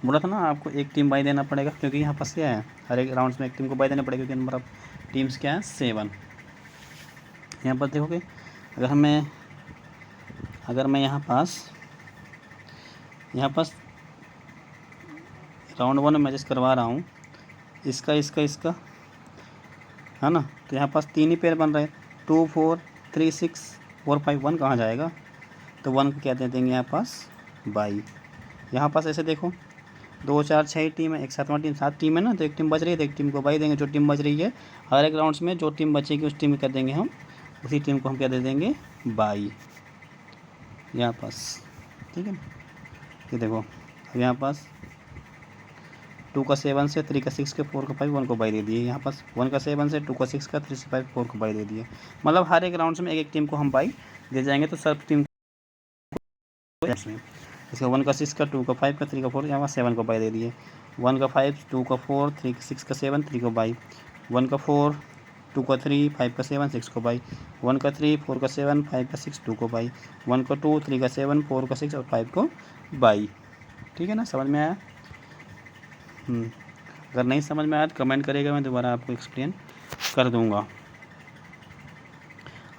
बोला था ना आपको एक टीम बाई देना पड़ेगा, क्योंकि यहाँ पास क्या है, हर एक राउंड्स में एक टीम को बाई देना पड़ेगा, क्योंकि नंबर ऑफ टीम्स क्या है 7। यहाँ पर देखोगे, अगर मैं यहाँ पास राउंड 1 में मैचेस करवा रहा हूँ, इसका है ना, तो यहाँ पास 3 ही पेयर बन रहे हैं, 2 4 3 6 4 5, 1 कहाँ जाएगा, तो 1 को क्या दे देंगे यहाँ पास बाई। यहाँ पास ऐसे देखो 2 4 6 टीम है, एक 7वां टीम, 7 टीम है ना, तो एक टीम बच रही है, तो एक टीम को बाई देंगे, जो टीम बच रही है हर एक राउंड्स में, जो टीम बचेगी उस टीम में कर देंगे हम, उसी टीम को हम क्या दे देंगे बाई यहाँ पास, ठीक है। ये देखो अब यहाँ पास 2 का 7 से, 3 का 6 के, 4 का 5, 1 को बाई दे दिए। यहाँ पास 1 का 7 से, 2 का 6 का, 3 से 5, 4 को बाई दे दिए। मतलब हर एक राउंड्स में एक एक टीम को हम बाई दे जाएंगे, तो सब टीम इसका 1 का 6 का, 2 का 5 का, 3 का 4, यहाँ पास 7 को बाई दे दिए। 1 का 5, 2 का 4, 3 का 6 का 7, 3 को बाई। 1 का 4, 2 का 3, 5 का 7, 6 को बाई। 1 का 3, 4 का 7, 5 का 6, 2 को बाई। 1 का 2, 3 का 7, 4 का 6 और 5 को बाई। ठीक है ना, समझ में आया? अगर नहीं समझ में आया तो कमेंट करिएगा, मैं दोबारा आपको एक्सप्लेन कर दूंगा।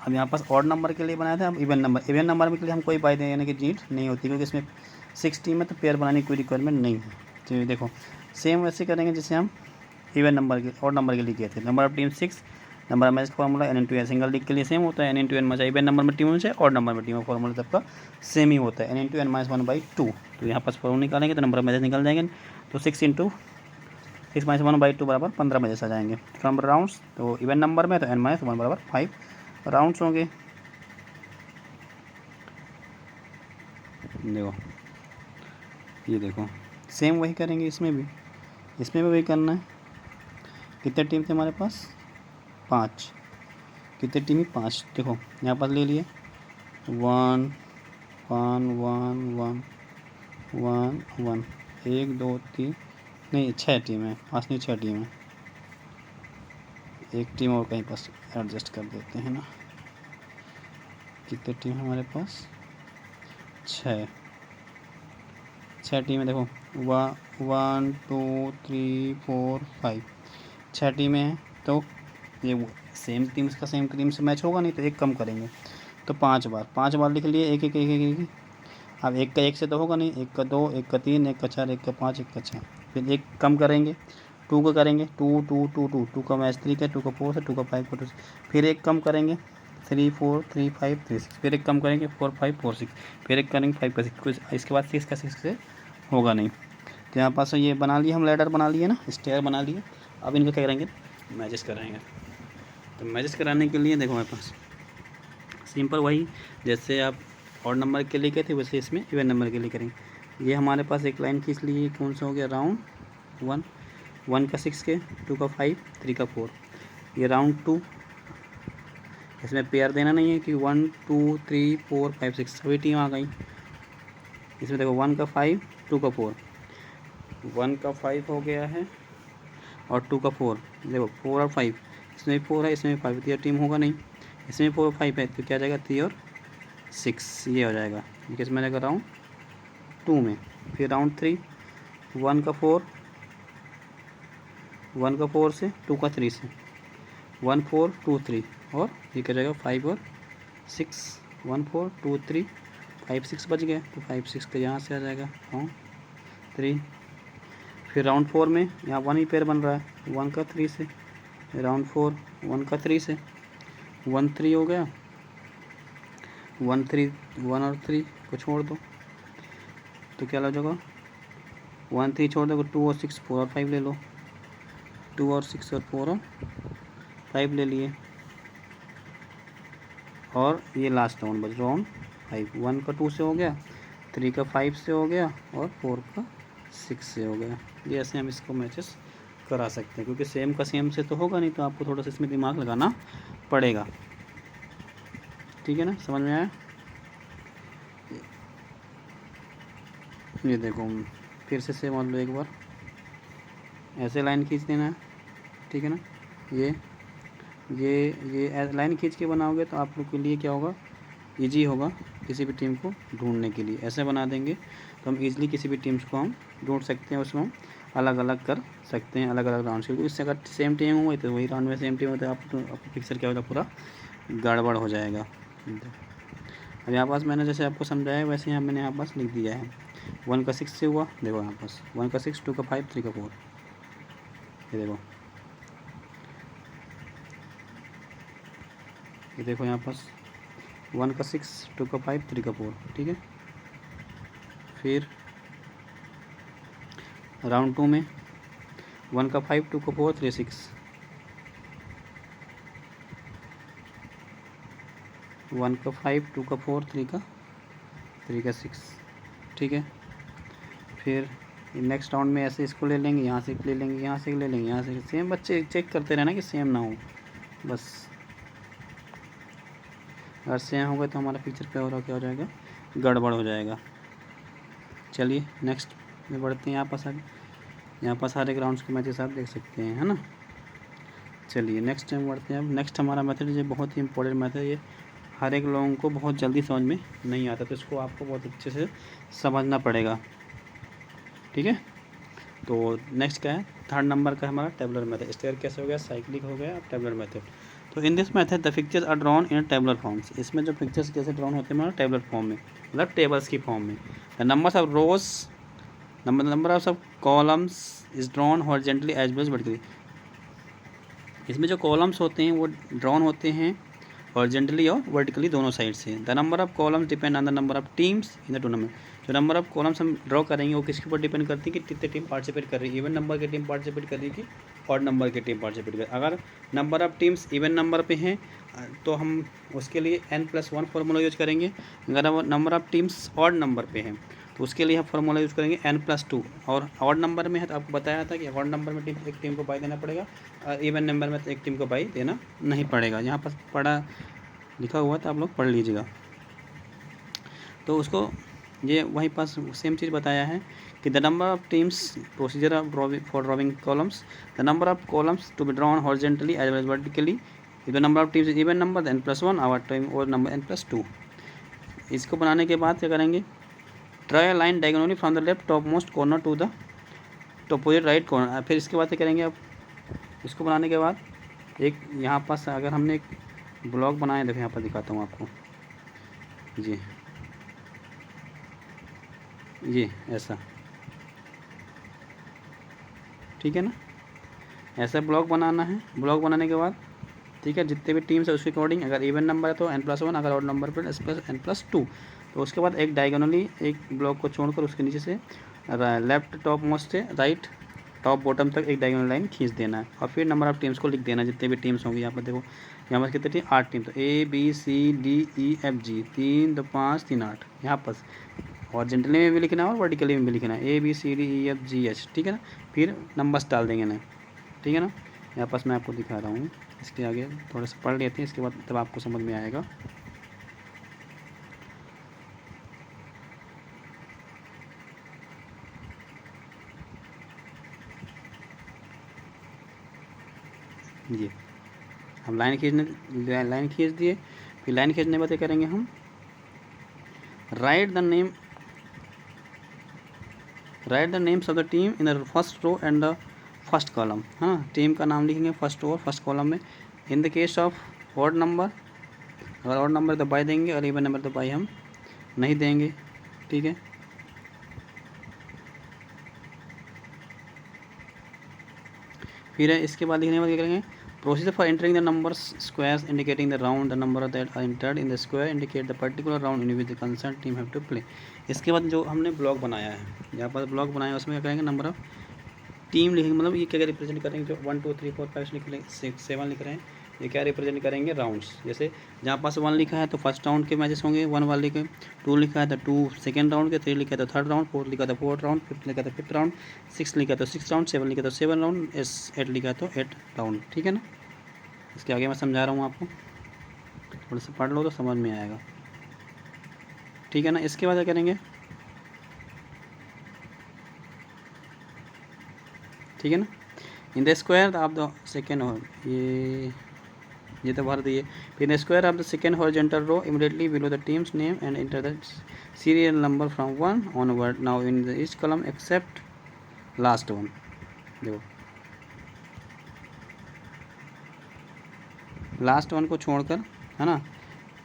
अब यहाँ पास ऑड नंबर के लिए बनाया था, अब इवन नंबर के लिए हम कोई बाई देने की नीड नहीं होती, क्योंकि इसमें 6 टीम है, तो पेयर बनाने की कोई रिक्वायरमेंट नहीं है। तो देखो सेम वैसे करेंगे जैसे हम इवन नंबर के, ऑड नंबर के लिए किए थे। Number of team 6, number of match formula n×n, single league के लिए सेम होता है n×n मैच, इवन नंबर में टीमों से, ऑड नंबर में टीमों फार्मूला सबका सेम ही होता है n×n-1/2। तो यहाँ पास फॉर्मूला निकालेंगे तो नंबर ऑफ मैचेस निकल जाएंगे, तो 6×6-1/2 बराबर 15 मैचेस आ जाएंगे। नंबर राउंड्स तो इवन नंबर में तो n-1 बराबर 5 राउंड्स होंगे। देखो ये देखो सेम वही करेंगे, इसमें भी वही करना है। कितने टीम थे हमारे पास 5, कितने टीम ही 5। देखो यहाँ पास ले लिए 1 1 1 1 1 1, 1 2 3 नहीं 6 टीम है, 5 नहीं 6 टीम है। एक टीम और कहीं पास एडजस्ट कर देते हैं ना, कितने टीम हमारे पास 6 टीम है। देखो 1 2 3 4 5 6 टीमें हैं, तो ये सेम टीम्स का सेम टीम से मैच होगा नहीं, तो एक कम करेंगे, तो 5 बार लिख लिए, एक एक। अब एक का 1 से तो होगा नहीं, 1 का 2, 1 का 3, 1 का 4, 1 का 5, 1 का 6, फिर एक कम करेंगे, 2 का करेंगे, 2 2 2 2 2 का मैच 3 का, 2 का 4 से, 2 का 5 का 2, फिर एक कम करेंगे 3 4 3 5 3 6, फिर एक कम करेंगे 4 5 4 6, फिर एक करेंगे 5 का 6, कुछ इसके बाद 6 का 6 से होगा नहीं। तो यहाँ पास ये बना लिए हम, लैडर बना लिए ना, स्टेयर बना लिए। अब इनको क्या करेंगे, मैचेस कराएंगे। तो मैचेस कराने के लिए देखो मेरे पास सिंपल वही, जैसे आप ऑड नंबर के लिए कहते वैसे इसमें इवन नंबर के लिए करेंगे। ये हमारे पास एक लाइन खींच ली, कौन सा हो गया, राउंड 1 का 6 के, 2 का 5, 3 का 4। ये राउंड 2, इसमें पेयर देना नहीं है कि 1 2 3 4 5 6 सभी टीम आ गई। इसमें देखो 1 का 5, 2 का 4, 1 का 5 हो गया है और 2 का 4। देखो 4 और 5, इसमें 4 है, इसमें 5, तो यह टीम होगा नहीं। इसमें 4 और 5 है, तो क्या जाएगा 3 और 6, ये हो जाएगा। ये किस में जाएगा, राउंड 2 में। फिर राउंड 3, 1 का 4 से, 2 का 3 से, 1 4 2 3, और ये क्या जाएगा 5 और 6, 1 4 2 3 5 6 बच गए, तो 5 6 का यहाँ से आ जाएगा 3। फिर राउंड 4 में यहाँ 1 ही पेयर बन रहा है 1 का 3 से, राउंड 4 1 का 3 से 1 3 हो गया, 1 3 1 और 3 को छोड़ दो तो क्या लग जाएगा 1 3 छोड़ दो 2 और 6 4 और 5 ले लो, 2 और 6 और 4 और 5 ले लिए, और ये लास्ट राउंड बच राउंड 5। 1 का 2 से हो गया, 3 का 5 से हो गया और 4 का 6 से हो गया। ये ऐसे हम इसको मैचेस करा सकते हैं, क्योंकि सेम का सेम से तो होगा नहीं, तो आपको थोड़ा सा इसमें दिमाग लगाना पड़ेगा। ठीक है ना, समझ में आया? ये देखो फिर से मान लो एक बार ऐसे लाइन खींच देना है। ठीक है ना, ये लाइन खींच के बनाओगे तो आप लोग के लिए क्या होगा, इजी होगा किसी भी टीम को ढूंढने के लिए। ऐसे बना देंगे तो हम इजीली किसी भी टीम्स को हम ढूंढ सकते हैं, उसमें हम अलग अलग कर सकते हैं, अलग अलग राउंड्स के। इससे अगर सेम टीम हुई तो वही राउंड में सेम टीम होता है, आपको पिक्चर क्या होता है पूरा गड़बड़ हो जाएगा। अब यहाँ पास मैंने जैसे आपको समझाया वैसे यहाँ मैंने यहाँ पास लिख दिया है। 1 का 6 से हुआ, देखो यहाँ पास 1 का 6, 2 का 5, 3 का 4, ये देखो, ये देखो यहाँ पास 1 का 6, 2 का 5, 3 का 4। ठीक है, फिर राउंड 2 में 1 का 5, 2 का 4, 3 6, 1 का 5, 2 का 4, 3 का 6। ठीक है, फिर नेक्स्ट राउंड में ऐसे इसको ले लेंगे, यहाँ से ले लेंगे, यहाँ से ले लेंगे, यहाँ से सेम। बच्चे चेक करते रहना कि सेम ना हो बस। अगर सेम होगा तो हमारा पिक्चर पे हो रहा क्या हो जाएगा, गड़बड़ हो जाएगा। चलिए नेक्स्ट में बढ़ते हैं। यहाँ पास आगे, यहाँ पास हर एक राउंड्स के मैचेस आप देख सकते हैं, है ना। चलिए नेक्स्ट टाइम बढ़ते हैं। अब नेक्स्ट हमारा मेथड ये बहुत ही इंपॉर्टेंट मेथड, ये हर एक लोगों को बहुत जल्दी समझ में नहीं आता, तो इसको आपको बहुत अच्छे से समझना पड़ेगा। ठीक है, तो नेक्स्ट क्या है, 3rd नंबर का हमारा टेबुलर मेथड। स्टेयर कैसे हो गया, साइक्लिक हो गया, टेबुलर मेथड। तो in this method the pictures are drawn in tabular forms. इसमें जो पिक्चर्स कैसे ड्रॉन होते हैं हमारा टेबुलर फॉर्म में, मतलब टेबल्स की फॉर्म में। The numbers of rows, number of sub columns is drawn horizontally as well as vertically. इसमें जो कॉलम्स होते हैं वो ड्रॉन होते हैं हॉरिजॉन्टली और वर्टिकली दोनों साइड से। The number of columns depend on the number of teams in the tournament. जो नंबर ऑफ कॉलम्स हम ड्रॉ करेंगे वो किसके ऊपर डिपेंड करती है कि कितने टीम पार्टिसिपेट कर रही है, इवन नंबर की टीम पार्टिसिपेट कर रही है कि ऑड नंबर की टीम पार्टिसिपेट कर। अगर number of teams even number पे हैं तो हम उसके लिए n+1 फार्मूला यूज करेंगे। अगर number of teams odd number पे हैं तो उसके लिए हम फार्मूला यूज़ करेंगे n+2। और ऑड नंबर में है तो आपको बताया था कि ऑड नंबर में एक टीम को बाई देना पड़ेगा, और इवन नंबर में तो एक टीम को बाई देना नहीं पड़ेगा। यहाँ पर पढ़ा लिखा हुआ तो आप लोग पढ़ लीजिएगा। तो उसको ये वहीं पास सेम चीज़ बताया है कि the number of teams procedure for drawing columns, the number of columns to be drawn horizontally as well as vertically, the number of teams even number n+1 our time और नंबर n+2। इसको बनाने के बाद क्या करेंगे, draw a line diagonally from the left top most corner to the opposite right corner. फिर इसके बाद क्या करेंगे, अब इसको बनाने के बाद एक यहाँ पास अगर हमने एक ब्लॉक बनाया, देखो यहाँ पर दिखाता हूँ आपको, ये ऐसा, ठीक है ना, ऐसा ब्लॉक बनाना है। ब्लॉक बनाने के बाद ठीक है, जितने भी टीम्स है उसके अकॉर्डिंग, अगर इवन नंबर है तो n+1, अगर ऑड नंबर पर n+2। तो उसके बाद एक डायगोनली एक ब्लॉक को छोड़कर उसके नीचे से लेफ्ट टॉप मोस्ट से राइट टॉप बॉटम तक एक डायगोनल लाइन खींच देना है, और फिर नंबर ऑफ टीम्स को लिख देना, जितने भी टीम्स होंगी। यहाँ पर देखो, यहाँ पर कितनी टीम, 8 टीम, तो ABCDEFG 3 2 5 3 8। यहाँ पर हॉरिजॉन्टली में भी लिखना है और वर्टिकली में भी लिखना है, ABCDEFGH। ठीक है ना, फिर नंबर्स डाल देंगे ना, ठीक है ना। यहाँ पास मैं आपको दिखा रहा हूँ, इसके आगे थोड़ा सा पढ़ लेते हैं, इसके बाद तब आपको समझ में आएगा। ये हम लाइन खींच दिए। फिर लाइन खींचने के बाद क्या करेंगे हम, write the names of the team in the first row and the first column. हाँ, टीम का नाम लिखेंगे फर्स्ट रो और फर्स्ट कॉलम में। In the case of odd number, अगर ऑड नंबर तो बाई देंगे और इवन नंबर तो बाई हम नहीं देंगे, ठीक है। फिर है इसके बाद लिखने के बाद क्या करेंगे, procedure for entering the numbers squares indicating the round the number that are entered in the square indicate the particular round in which the concern team have to play. इसके बाद जो हमने ब्लॉक बनाया है, यहाँ पर ब्लॉक बनाया है उसमें क्या करेंगे, नंबर ऑफ टीम लिखेंगे, मतलब ये क्या रिप्रेजेंट करेंगे, जो 1 2 3 4 5 लिख रहे 6 7 लिख रहे हैं, ये क्या रिप्रेजेंट करेंगे, राउंड्स। जैसे जहाँ पास 1 लिखा है तो फर्स्ट राउंड के मैचेस होंगे 1 वाले के, 2 लिखा है तो 2 सेकंड राउंड के, 3 लिखा है तो थर्ड राउंड, 4 लिखा तो फोर्थ राउंड, 5 लिखा तो फिफ्थ राउंड, 6 लिखा तो 6 राउंड, 7 लिखा तो 7 राउंड, 8 लिखा तो 8 राउंड, ठीक है ना। इसके आगे मैं समझा रहा हूँ आपको, थोड़ा सा पढ़ लो तो समझ में आएगा, ठीक है ना। इसके बाद क्या करेंगे, ठीक है ना, in the square of the second hole, ये तो भर दिए। फिर the square of the second horizontal row immediately below the teams name and enter the serial number from 1 onward now in the each column except last one. देखो last one को छोड़कर, है ना,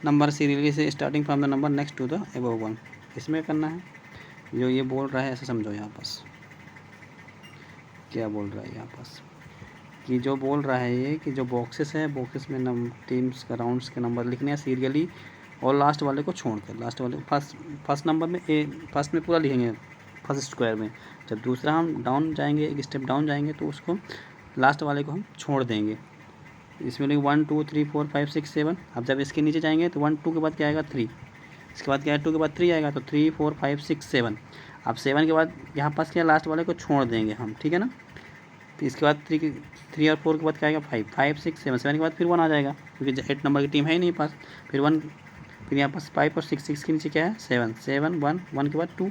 नंबर सीरियली से starting from the number next to the above one, इसमें करना है। जो ये बोल रहा है ऐसे समझो, यहाँ पास क्या बोल रहा है, यहाँ पास कि जो बोल रहा है ये कि जो बॉक्सेस है, बॉक्सेस में टीम्स का राउंड्स के नंबर लिखने हैं सीरियली, और लास्ट वाले को छोड़कर, लास्ट वाले फर्स्ट नंबर में फर्स्ट में पूरा लिखेंगे फर्स्ट स्क्वायर में, जब दूसरा हम डाउन जाएंगे, एक स्टेप डाउन जाएंगे तो उसको लास्ट वाले को हम छोड़ देंगे। इसमें लिखेंगे 1 2 3 4 5 6 7। अब जब इसके नीचे जाएंगे तो 1 2 के बाद क्या आएगा 3, इसके बाद क्या है 2 के बाद 3 आएगा, तो 3 4 5 6 7। अब 7 के बाद यहाँ पास क्या लास्ट वाले को छोड़ देंगे हम, ठीक है ना। तो इसके बाद 3 और 4 के बाद क्या आएगा 5 5 6 7 7 के बाद फिर 1 आ जाएगा, क्योंकि 8 नंबर की टीम है ही नहीं पास, फिर 1, फिर यहाँ पास 5 और 6 के नीचे क्या है 7 7 1 1 के बाद 2,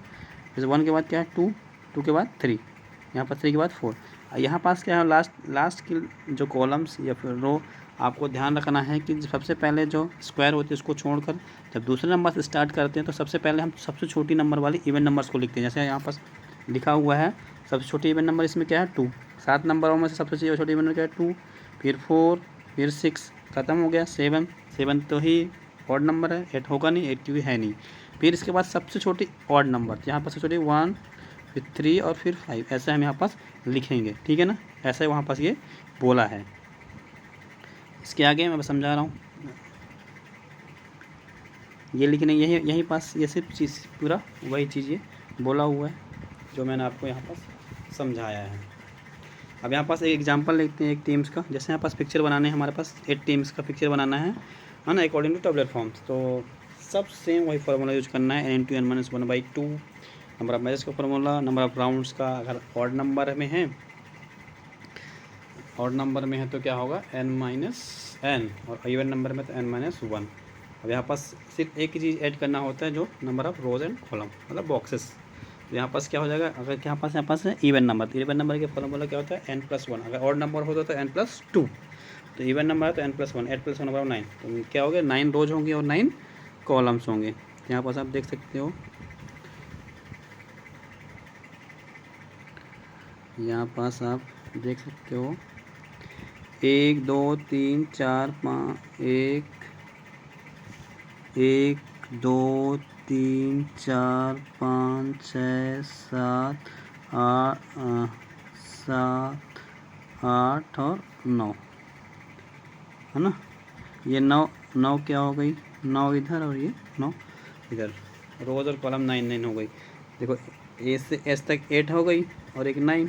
फिर 1 के बाद क्या है 2 2 के बाद 3, यहाँ पर 3 के बाद 4। यहाँ पास क्या है लास्ट की जो कॉलम्स या फिर रो, आपको ध्यान रखना है कि सबसे पहले जो स्क्वायर होती है उसको छोड़कर जब दूसरे नंबर से स्टार्ट करते हैं तो सबसे पहले हम सबसे छोटी नंबर वाली इवन नंबर्स को लिखते हैं। जैसे यहाँ पास लिखा हुआ है सबसे छोटी इवन नंबर इसमें क्या है 2, 7 नंबरों में से सबसे छोटी इवन नंबर क्या है 2, फिर 4, फिर 6, ख़त्म हो गया 7 7 तो ही ऑड नंबर है, 8 होगा नहीं, 8 क्योंकि है नहीं। फिर इसके बाद सबसे छोटी ऑड नंबर, यहाँ पर सबसे छोटी 1, फिर 3 और फिर 5, ऐसे हम यहाँ पास लिखेंगे, ठीक है ना। ऐसा ही वहाँ पास ये बोला है। इसके आगे मैं समझा रहा हूँ, ये लिखने यही पास ये सिर्फ चीज़ पूरा वही चीज़ ये बोला हुआ है जो मैंने आपको यहाँ पास समझाया है। अब यहाँ पास एक एग्जांपल लेते हैं एक टीम्स का। जैसे यहाँ पास पिक्चर बनाने हैं, हमारे पास 8 टीम्स का पिक्चर बनाना है ना, अकॉर्डिंग टू टेबुलर फॉर्म्स। तो सब सेम वही फार्मूला यूज करना है, n × n - 1/2 number of matches का फार्मूला, नंबर ऑफ राउंड्स का। अगर ऑड नंबर में है, ऑड नंबर में है तो क्या होगा n - n, और इवन नंबर में तो n - 1। अब यहाँ पास सिर्फ एक ही चीज़ ऐड करना होता है, जो number of rose and column, मतलब बॉक्सेस। तो यहाँ पास क्या हो जाएगा, अगर यहाँ पास है इवन नंबर, तो इवन नंबर के फॉर्मूला क्या होता है n+1। अगर ऑड नंबर होता तो n+2, तो इवन नंबर है तो n+1, 8 + 1 = 9। तो क्या हो गया 9 रोज होंगे और 9 कॉलम्स होंगे। यहाँ पास आप देख सकते हो, यहाँ पास आप देख सकते हो 1 2 3 4 5 1 2 3 4 5 6 7 8 और 9, है ना। ये 9 क्या हो गई, 9 इधर और ये 9 इधर, रोज और कॉलम 9 9 हो गई। देखो ए से एस तक 8 हो गई और एक 9,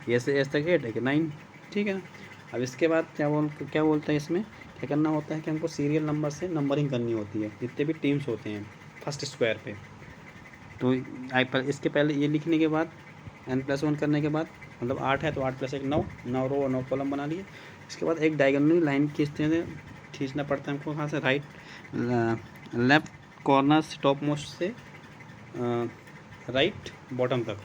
ए से एस तक 8 एक 9, ठीक है ना। अब इसके बाद क्या बोलता है, इसमें क्या करना होता है कि हमको सीरियल नंबर से नंबरिंग करनी होती है जितने भी टीम्स होते हैं फर्स्ट स्क्वायर पे। तो इसके पहले ये लिखने के बाद n+1 करने के बाद, मतलब 8 है तो 8 + 1 9, 9 रो और 9 कॉलम बना लिए। इसके बाद एक डायगोनल लाइन खींचना पड़ता है हमको, कहाँ से, लेफ्ट कॉर्नर से टॉप मोस्ट से राइट बॉटम तक,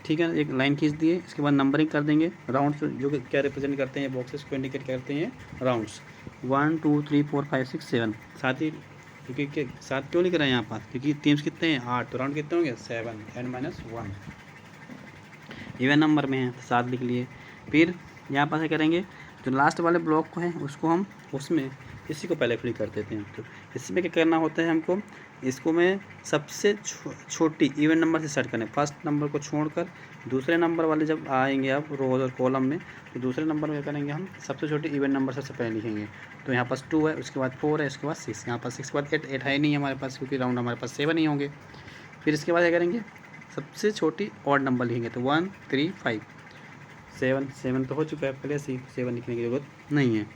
ठीक है। एक लाइन खींच दिए, इसके बाद नंबरिंग कर देंगे राउंड्स, जो कि क्या रिप्रेजेंट करते हैं, बॉक्सेस को इंडिकेट करते हैं राउंड्स, 1 2 3 4 5 6 7। साथ ही क्योंकि साथ क्यों लिख रहे हैं यहाँ पास, क्योंकि टीम्स कितने हैं 8, तो राउंड कितने होंगे 7, n - 1 इवन नंबर में है तो 7 लिख लिए। फिर यहाँ पास करेंगे जो लास्ट वाले ब्लॉक को है उसको हम उसमें इसी को पहले फिल कर देते हैं। तो इसमें क्या करना होता है हमको, इसको मैं सबसे छोटी इवन नंबर से स्टार्ट करना है। फर्स्ट नंबर को छोड़कर दूसरे नंबर वाले जब आएंगे आप रोज और कॉलम में, तो दूसरे नंबर में क्या करेंगे हम, सबसे छोटी इवन नंबर सबसे पहले लिखेंगे। तो यहाँ पास 2 है, उसके बाद 4 है, उसके बाद 6, यहाँ पास 6 के बाद 8 है ही नहीं हमारे पास, क्योंकि राउंड हमारे पास 7 ही होंगे। फिर इसके बाद क्या करेंगे, सबसे छोटी ऑड नंबर लिखेंगे। तो 1 3 5 7 तो हो चुका है पहले से, 7 लिखने की जरूरत नहीं है।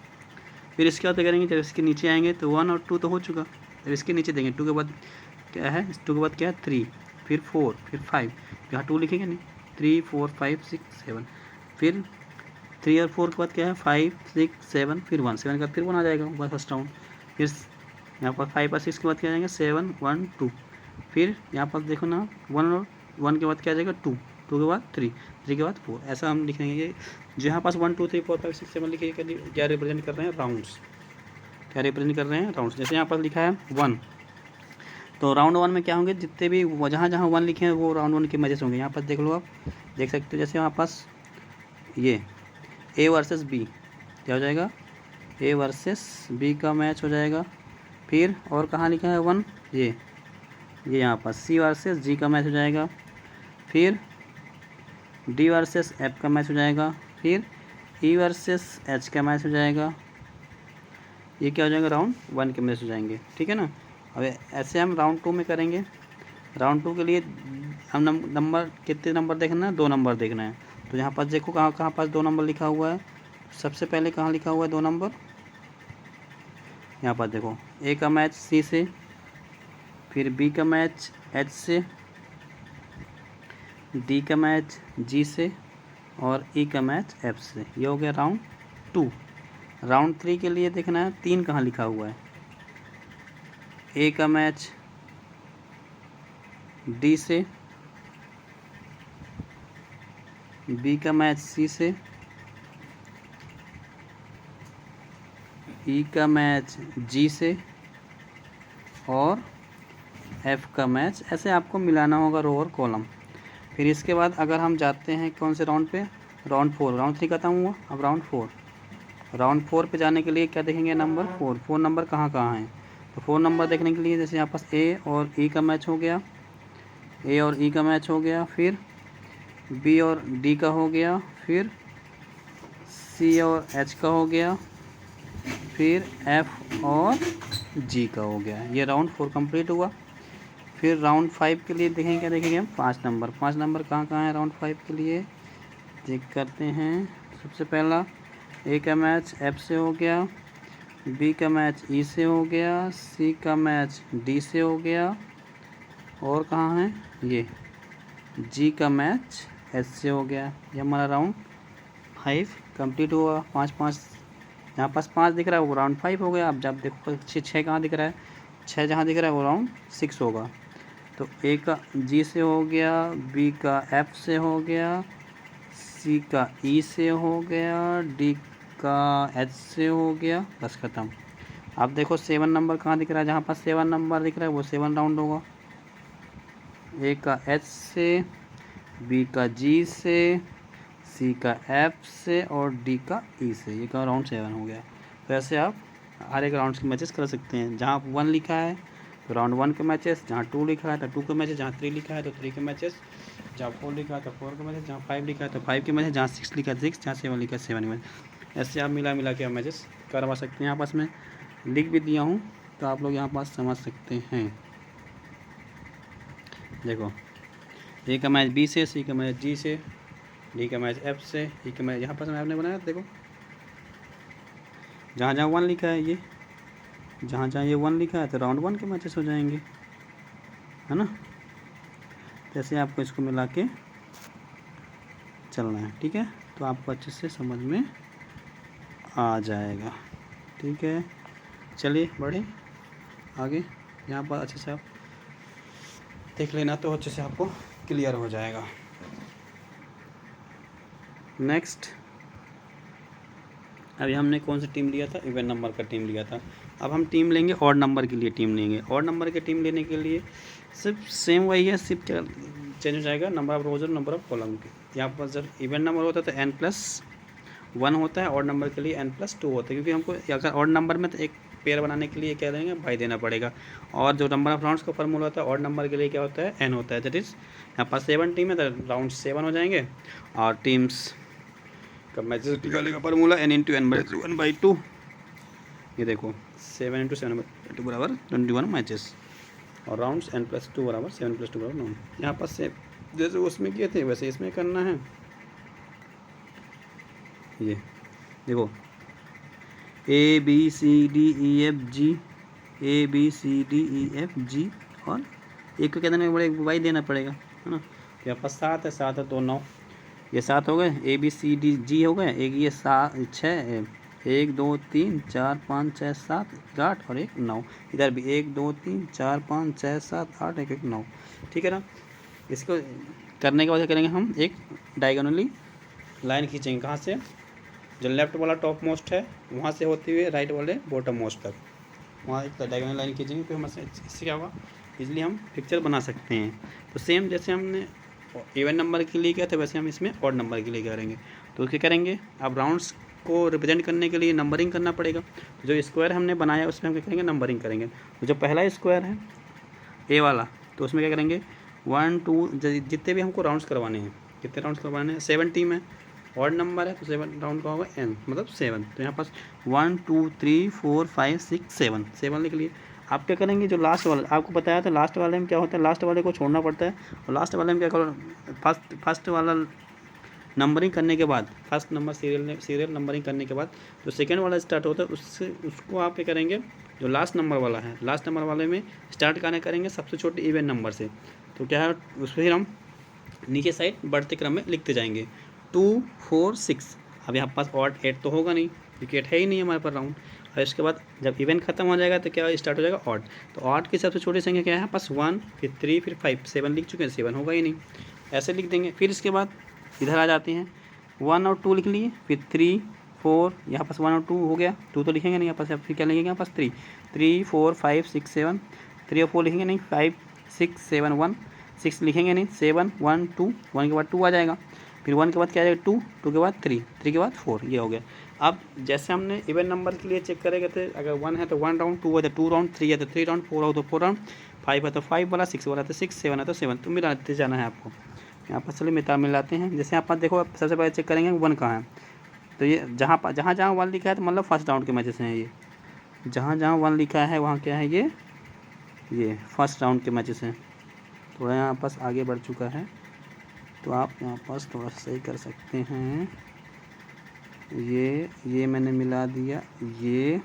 फिर इसके बाद क्या करेंगे, जब इसके नीचे आएंगे तो 1 और 2 तो हो चुका, जब इसके नीचे देंगे 2 के बाद क्या है, 2 के बाद क्या है 3, फिर 4, फिर 5, यहाँ 2 लिखेंगे नहीं, 3 4 5 6 7, फिर 3 और 4 के बाद क्या है 5 6 7, फिर 1, 7 का फिर 1 आ जाएगा बस फर्स्ट राउंड। फिर यहाँ पर 5 और 6 के बाद क्या आ जाएंगे 7 1 2, फिर यहाँ पर देखो ना 1 और 1 के बाद क्या आ जाएगा 2, 2 के बाद 3, 3 के बाद 4, ऐसा हम लिखेंगे। जो यहाँ पास 1 2 3 4 5 6 7 लिखे, क्या रिप्रेजेंट कर रहे हैं, राउंड्स। क्या रिप्रेजेंट कर रहे हैं, राउंड्स। जैसे यहाँ पर लिखा है 1, तो राउंड 1 में क्या होंगे, जितने भी जहाँ जहाँ 1 लिखे हैं वो राउंड 1 के मैचेस होंगे। यहाँ पर देख लो, आप देख सकते हो। जैसे यहाँ पास ये A वर्सेस B क्या हो जाएगा, A वर्सेस B का मैच हो जाएगा। फिर और कहाँ लिखा है 1, ये यहाँ पर C वर्सेस G का मैच हो जाएगा। फिर D वर्सेस F का मैच हो जाएगा। फिर E वर्सेस H का मैच हो जाएगा। ये क्या हो जाएगा, राउंड 1 के मैच हो जाएंगे, ठीक है ना। अब ऐसे हम राउंड 2 में करेंगे। राउंड 2 के लिए हम नंबर कितने नंबर देखना है, 2 नंबर देखना है। तो यहाँ पर देखो कहाँ कहाँ पास 2 नंबर लिखा हुआ है। सबसे पहले कहाँ लिखा हुआ है 2 नंबर, यहाँ पर देखो, A का मैच C से, फिर B का मैच H से, D का मैच G से, और E का मैच F से। ये हो गया राउंड 2। राउंड 3 के लिए देखना है 3 कहाँ लिखा हुआ है, A का मैच D से, B का मैच C से, E का मैच G से, और F का मैच। ऐसे आपको मिलाना होगा रो और कॉलम। फिर इसके बाद अगर हम जाते हैं कौन से राउंड पे, राउंड 4। राउंड 3 खत्म हुआ, अब राउंड 4। राउंड 4 पे जाने के लिए क्या देखेंगे, नंबर 4। 4 नंबर कहाँ कहाँ हैं, तो 4 नंबर देखने के लिए जैसे यहाँ पास A और E का मैच हो गया, A और E का मैच हो गया, फिर B और D का हो गया, फिर C और H का हो गया, फिर F और G का हो गया। ये राउंड 4 कंप्लीट हुआ। फिर राउंड 5 के लिए देखेंगे, क्या देखेंगे हम, 5 नंबर। 5 नंबर कहाँ कहाँ है राउंड 5 के लिए, चेक करते हैं। सबसे पहला A का मैच F से हो गया, B का मैच E से हो गया, C का मैच D से हो गया, और कहाँ है ये G का मैच H से हो गया। ये हमारा राउंड 5 कंप्लीट हुआ। 5 5 यहाँ पास 5 दिख रहा है वो राउंड 5 हो गया। अब जब देखो 6 कहाँ दिख रहा है, 6 जहाँ दिख रहा है वो राउंड 6 होगा। तो A का G से हो गया, B का F से हो गया, C का E से हो गया, D का H से हो गया, बस ख़त्म। अब देखो 7 नंबर कहाँ दिख रहा है, जहाँ पास 7 नंबर दिख रहा है वो 7 राउंड होगा। A का H से, B का G से, C का F से, और D का E से। ये का राउंड 7 हो गया। तो ऐसे आप हर एक राउंड के मैचेस कर सकते हैं। जहाँ 1 लिखा है तो राउंड 1 के मैचेस, जहाँ 2 लिखा है तो 2 के मैचेस, जहाँ 3 लिखा है तो 3 के मैचेस, जहाँ 4 लिखा है तो 4 के मैचेस, जहाँ 5 लिखा है तो 5 के मैचेस, जहाँ 6 लिखा है 6, जहाँ 7 लिखा है 7 के मैचेस। ऐसे आप मिला के आप मैचेस करवा सकते हैं। आपस में लिख भी दिया हूँ तो आप लोग यहाँ पास समझ सकते हैं। देखो A का मैच B से, C का मैच G से, D का मैच F से, E का मैच यहाँ पास आपने बनाया। देखो जहाँ जहाँ 1 लिखा है, ये जहाँ जहाँ ये 1 लिखा है तो राउंड 1 के मैचेस हो जाएंगे, है ना। जैसे आपको इसको मिला के चलना है, ठीक है। तो आपको अच्छे से समझ में आ जाएगा, ठीक है। चलिए बढ़े आगे। यहाँ पर अच्छे से आप देख लेना तो अच्छे से आपको क्लियर हो जाएगा। नेक्स्ट, अभी हमने कौन सा टीम लिया था, इवन नंबर का टीम लिया था। अब हम टीम लेंगे ऑड नंबर के लिए टीम लेंगे। ऑड नंबर के टीम लेने के लिए सिर्फ सेम वही है, सिर्फ चेंज हो जाएगा नंबर ऑफ रोज और नंबर ऑफ कॉलम के। यहाँ पर जब इवन नंबर होता है तो n+1 होता है, ऑड नंबर के लिए n+2 होता है। क्योंकि हमको अगर ऑड नंबर में तो एक पेयर बनाने के लिए क्या देंगे, बाई देना पड़ेगा। और जो नंबर ऑफ राउंड्स का फॉर्मूला होता है ऑड नंबर के लिए क्या होता है, एन होता है। दैट इज़ यहाँ पास 7 टीम है तो राउंड 7 हो जाएंगे। और टीम्स का मैचेस निकालेगा formula n into N by 1/2। ये देखो 7 इंटू 7/2 बराबर 21 मैचेस, और राउंड्स n+2 बराबर 7 + 2 बराबर 9। यहाँ पर से जैसे उसमें किए थे वैसे इसमें करना है। ये देखो ABCDEFG ABCDEFG, और एक को क्या देना पड़ेगा, वाई देना पड़ेगा, है ना। तो यहाँ पर 7 है, 7 है तो 9, ये 7 हो गए। ABCDG हो गए, एक ये 6 1 2 3 4 5 6 7 8 और एक 9। इधर भी 1 2 3 4 5 6 7 8 1 1 9, ठीक है ना। इसको करने के बाद क्या करेंगे, हम एक डायगोनली लाइन खींचेंगे। कहाँ से, जो लेफ्ट वाला टॉप मोस्ट है वहाँ से होते हुए राइट वाले बॉटम मोस्ट तक, वहाँ एक डायगोनल लाइन खींचेंगे। फिर हमारे इससे क्या होगा, इजली हम पिक्चर बना सकते हैं। तो सेम जैसे हमने इवन नंबर के लिए किया था वैसे हम इसमें ऑड नंबर के लिए करेंगे। तो क्या करेंगे, अब राउंड्स को रिप्रेजेंट करने के लिए नंबरिंग करना पड़ेगा। जो स्क्वायर हमने बनाया उसमें हम क्या करेंगे, नंबरिंग करेंगे। तो जो पहला स्क्वायर है ए वाला, तो उसमें क्या करेंगे 1 2, जितने भी हमको राउंड्स करवाने हैं, कितने राउंड्स करवाने हैं, 7 टीम है, ऑड नंबर है तो 7 राउंड का होगा n मतलब 7। तो यहाँ पास 1 2 3 4 5 6 7 लिख लिए। आप क्या करेंगे, जो लास्ट वाला आपको बताया था, लास्ट वाले में क्या होता है, लास्ट वाले को छोड़ना पड़ता है। और लास्ट वाले में क्या करो, फर्स्ट वाला नंबरिंग करने के बाद, फर्स्ट नंबर सीरियल नंबरिंग करने के बाद जो सेकेंड वाला स्टार्ट होता है उसको आप क्या करेंगे, जो लास्ट नंबर वाला है, लास्ट नंबर वाले में स्टार्ट करेंगे सबसे छोटे इवन नंबर से। तो क्या है, उस पर हम नीचे साइड बढ़ते क्रम में लिखते जाएंगे 2 4 6। अब यहाँ पास ऑड 8 तो होगा नहीं क्योंकि 8 है ही नहीं हमारे पास राउंड। और इसके बाद जब इवन खत्म हो जाएगा तो क्या स्टार्ट हो जाएगा ऑड। तो ऑड की सबसे छोटी संख्या क्या है, पास 1 फिर 3 फिर 5 7 लिख चुके हैं, 7 होगा ही नहीं, ऐसे लिख देंगे। फिर इसके बाद इधर आ जाते हैं, 1 और 2 लिख लिए, फिर 3 4, यहाँ पास 1 और 2 हो गया, 2 तो लिखेंगे नहीं यहाँ पास, फिर क्या लिखेंगे यहाँ पास 3 4 5 6 7, 3 और 4 लिखेंगे नहीं, 5 6 7 1 6 लिखेंगे नहीं, 7 1 2, 1 के बाद 2 आ जाएगा, फिर 1 के बाद क्या आ जाएगा 2, 2 के बाद 3, 3 के बाद 4, ये हो गया। अब जैसे हमने इवन नंबर के लिए चेक करेंगे थे, अगर 1 है तो 1 राउंड, 2 है तो 2 राउंड, 3 है तो 3 राउंड, 4 हो तो 4 राउंड, 5 है तो 5 वाला, 6 वाला तो 6, 7 है तो 7, तो मिलाते जाना है आपको। यहाँ पर चलिए मिलाते हैं। जैसे यहाँ पर देखो, सबसे पहले चेक करेंगे 1 कहाँ है, तो ये जहाँ 1 लिखा है तो मतलब फर्स्ट राउंड के मैचेस हैं। ये जहाँ 1 लिखा है वहाँ क्या है, ये फर्स्ट राउंड के मैचेस हैं। थोड़ा यहाँ पास आगे बढ़ चुका है तो आप यहाँ पास थोड़ा सही कर सकते हैं। ये मैंने मिला दिया, ये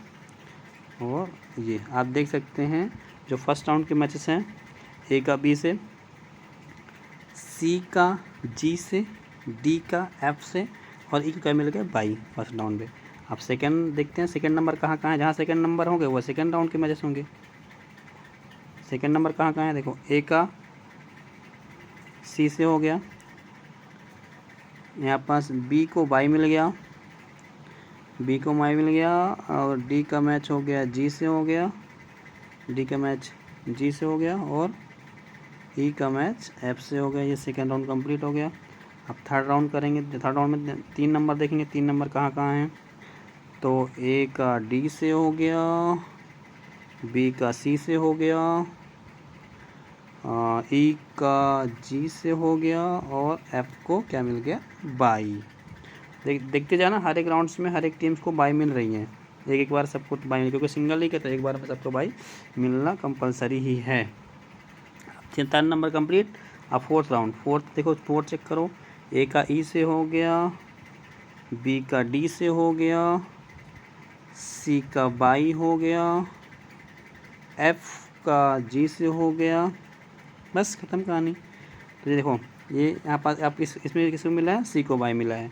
और ये आप देख सकते हैं। जो फर्स्ट राउंड के मैचेस हैं, ए का बी से, सी का जी से, डी का एफ से, और ई का मिल गया बाई फर्स्ट राउंड में। आप सेकंड देखते हैं, सेकंड नंबर कहाँ है, जहाँ सेकंड नंबर होंगे वो सेकंड राउंड के मैचेस होंगे। सेकंड नंबर कहाँ है, देखो ए का सी से हो गया, यहाँ पास बी को बाई मिल गया, बी को बाई मिल गया, और डी का मैच हो गया जी से हो गया, डी का मैच जी से हो गया, और ई का मैच एफ से हो गया। ये सेकेंड राउंड कंप्लीट हो गया। अब थर्ड राउंड करेंगे। थर्ड राउंड में 3 नंबर देखेंगे, 3 नंबर कहाँ हैं, तो ए का डी से हो गया, बी का सी से हो गया, ई का जी से हो गया, और एफ को क्या मिल गया, बाई। देखते जाना, हर एक राउंड्स में हर एक टीम्स को बाई मिल रही है। एक बार सबको बाई मिल, क्योंकि सिंगल लीग है तो एक बार में सबको बाई मिलना कंपलसरी ही है। 3 नंबर कंप्लीट। अब फोर्थ राउंड, देखो फोर्थ चेक करो, ए का ई से हो गया, बी का डी से हो गया, सी का बाई हो गया, एफ का जी से हो गया, बस ख़त्म कहानी। तो ये देखो, ये यहाँ पास आप इसमें किसको मिला है, सी को बाई मिला है।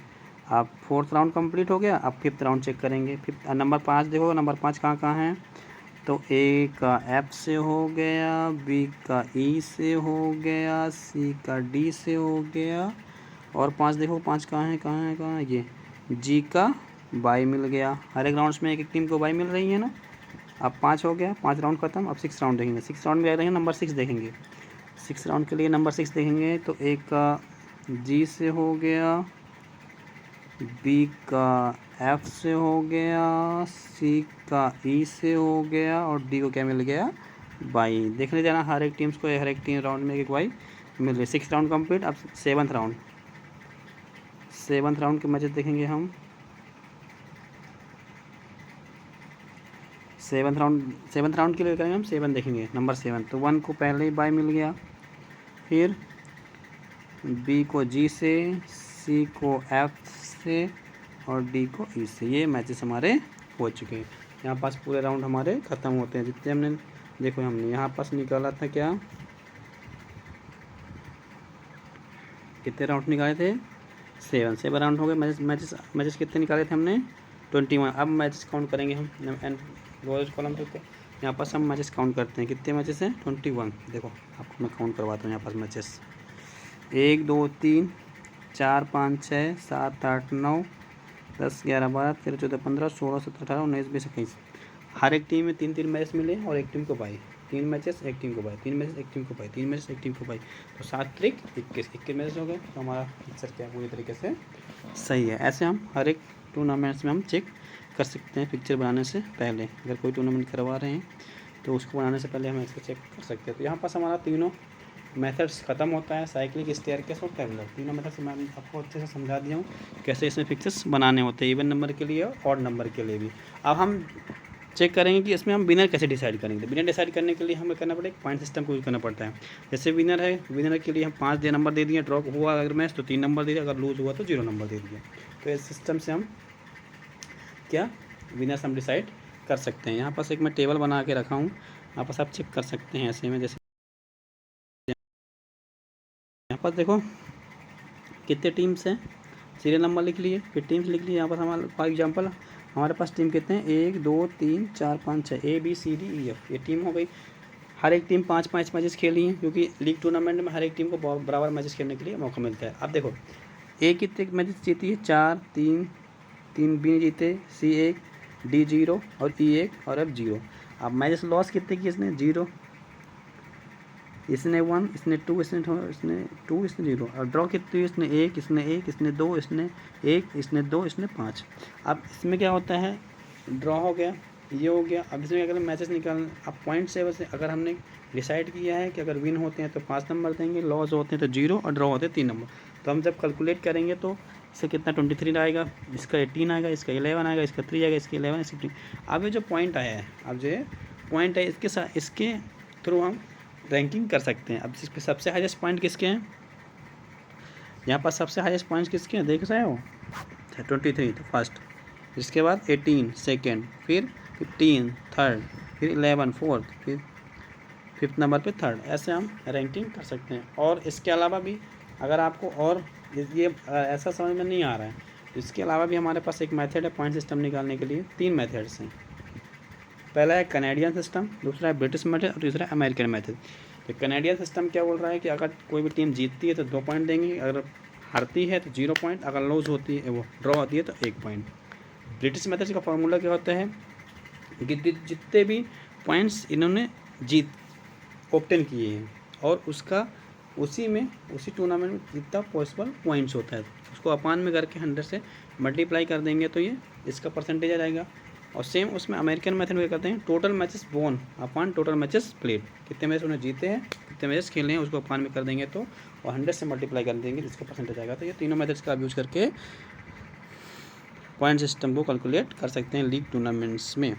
आप फोर्थ राउंड कंप्लीट हो गया। अब फिफ्थ राउंड चेक करेंगे। नंबर 5 देखो, नंबर 5 कहाँ है, तो ए का एफ से हो गया, बी का ई से हो गया, सी का डी से हो गया, और 5 देखो, 5 कहाँ है, ये जी का बाई मिल गया। हर एक राउंड्स में एक टीम को बाई मिल रही है ना। अब 5 हो गया, 5 राउंड खत्म। अब 6 राउंड देखेंगे। 6 राउंड में क्या देखेंगे, नंबर 6 देखेंगे। 6 राउंड के लिए नंबर 6 देखेंगे, तो ए का जी से हो गया, बी का एफ से हो गया, सी का ई से हो गया और डी को क्या मिल गया, बाई। देख लीजिए ना, हर एक टीम्स को हर एक टीम राउंड में एक बाई मिल रही। 6 राउंड कंप्लीट। अब 7th राउंड के मैचेस देखेंगे हम। 7th राउंड के लिए करेंगे हम 7 देखेंगे, नंबर 7। तो 1 को पहले ही बाई मिल गया, फिर बी को जी से, सी को एफ से और डी को ई से। ये मैचेस हमारे हो चुके हैं। यहाँ पास पूरे राउंड हमारे ख़त्म होते हैं जितने हमने, देखो हमने यहाँ पास निकाला था क्या, कितने राउंड निकाले थे, 7 राउंड हो गए। मैचेस कितने निकाले थे हमने, 21। अब मैचेस काउंट करेंगे हम एंड लोएस्ट कॉलम पे। यहाँ पास हम मैचेस काउंट करते हैं, कितने मैचेस हैं, 21। देखो आपको मैं काउंट करवाता हूँ यहाँ पास मैचेस, 1 2 3 4 5 6 7 8 9 10 11 12 13 14 15 16 17 18 19 20 21। हर एक टीम में 3 मैच मिले और एक टीम को बाई। 3 मैचेस एक टीम को बाई, 3 मैचेस एक टीम को बाई, 3 मैचेस एक टीम को बाई। तो 7 त्रिक 21 मैचेस हो गए। तो हमारा पिक्चर क्या पूरी तरीके से सही है। ऐसे हम हर एक टूर्नामेंट्स में हम चेक कर सकते हैं पिक्चर बनाने से पहले। अगर कोई टूर्नामेंट करवा रहे हैं तो उसको बनाने से पहले हम इसको चेक कर सकते हैं। तो यहाँ पास हमारा तीनों मेथड्स ख़त्म होता है, साइक्लिक, स्टेयरकेस और टेबलर। तीनों मेथड से मैं आपको अच्छे से समझा दिया हूँ कैसे इसमें पिक्चर्स बनाने होते हैं, इवन नंबर के लिए और ऑड नंबर के लिए भी। अब हम चेक करेंगे कि इसमें हम विनर कैसे डिसाइड करेंगे। विनर डिसाइड करने के लिए हमें करना पड़ेगा, पॉइंट सिस्टम को यूज़ करना पड़ता है। जैसे विनर है, विनर के लिए हम 5 नंबर दे दिए, ड्रॉ हुआ अगर मैच तो 3 नंबर दे दिए, अगर लूज हुआ तो 0 नंबर दे दिए। तो इस सिस्टम से हम क्या विनर्स हम डिसाइड कर सकते हैं। यहाँ पास एक मैं टेबल बना के रखा हूँ, यहाँ पास आप चेक कर सकते हैं ऐसे में। जैसे यहाँ पर देखो कितने टीम्स हैं, सीरियल नंबर लिख लिए, फिर टीम्स लिख लिए। यहाँ पर हमारे फॉर एग्जांपल हमारे पास टीम कितने हैं, 1 2 3 4 5 6 A B C D E F, ये टीम हो गई। हर एक टीम 5 मैचेस खेली हैं, क्योंकि लीग टूर्नामेंट में हर एक टीम को बराबर मैचेस खेलने के लिए मौका मिलता है। अब देखो ए कितने मैचेस जीती है, 4 3 बी जीते, सी 1 डी 0 और ई 1 और एफ 0। अब मैचेस लॉस कितने की, इसने 0, इसने 1, इसने 2, इसने 2, इसने 0। और ड्रॉ कितनी हुई, इसने 1, इसने 1, इसने 2, इसने 1, इसने 2, इसने 5। अब इसमें क्या होता है, ड्रॉ हो गया, ये हो गया। अब इसमें अगर मैचेस निकालना, अब पॉइंट से वैसे अगर हमने डिसाइड किया है कि अगर विन होते हैं तो 5 नंबर देंगे, लॉस होते हैं तो 0 और ड्रॉ होते हैं 3 नंबर। तो हम जब कैलकुलेट करेंगे तो इससे कितना 23 आएगा, इसका 18 आएगा, इसका 11 आएगा, इसका 3 आएगा, इसका 11, इसका 15। अब ये जो पॉइंट आया है, अब जो पॉइंट है इसके साथ, इसके थ्रू हम रैंकिंग कर सकते हैं। अब इस पर सबसे हाईएस्ट पॉइंट किसके हैं, यहाँ पर सबसे हाईएस्ट पॉइंट्स किसके हैं, देख रहे हो, 23 तो फर्स्ट, इसके बाद 18 सेकेंड, फिर 15 थर्ड, फिर 11 फोर्थ, फिर 5th नंबर पे थर्ड। ऐसे हम रैंकिंग कर सकते हैं। और इसके अलावा भी अगर आपको और ये ऐसा समझ में नहीं आ रहा है, इसके अलावा भी हमारे पास एक मेथड है पॉइंट सिस्टम निकालने के लिए। 3 मेथड्स हैं। पहला है कनेडियन सिस्टम, दूसरा है ब्रिटिश मेथड और तीसरा है अमेरिकन मेथड। तो कनेडियन सिस्टम क्या बोल रहा है कि अगर कोई भी टीम जीतती है तो 2 पॉइंट देंगे, अगर हारती है तो 0 पॉइंट, अगर लूज होती है वो ड्रॉ होती है तो 1 पॉइंट। ब्रिटिश मेथड का फार्मूला क्या होता है कि जितने भी पॉइंट्स इन्होंने ऑब्टेन किए हैं और उसका उसी टूर्नामेंट में जितना पॉसिबल पॉइंट्स होता है उसको अपान में करके 100 से मल्टीप्लाई कर देंगे तो ये इसका परसेंटेज आ जाएगा। और सेम उसमें अमेरिकन मेथड में करते हैं टोटल मैचेस वॉन अपान टोटल मैचेस प्लेड, कितने मैच उन्हें जीते हैं, कितने मैचेस खेले हैं, उसको अपान में कर देंगे तो और 100 से मल्टीप्लाई कर देंगे जिसका परसेंटेज आएगा। तो ये तीनों मेथड्स का यूज़ करके पॉइंट सिस्टम को कैलकुलेट कर सकते हैं लीग टूर्नामेंट्स में।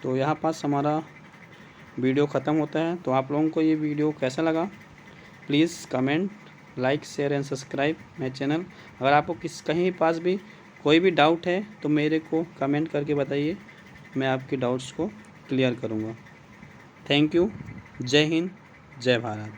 तो यहाँ पास हमारा वीडियो ख़त्म होता है। तो आप लोगों को ये वीडियो कैसा लगा, please comment, like, share and subscribe my channel. अगर आपको कहीं पास भी कोई भी डाउट है तो मेरे को कमेंट करके बताइए, मैं आपके डाउट्स को क्लियर करूँगा। Thank you. जय हिंद, जय भारत।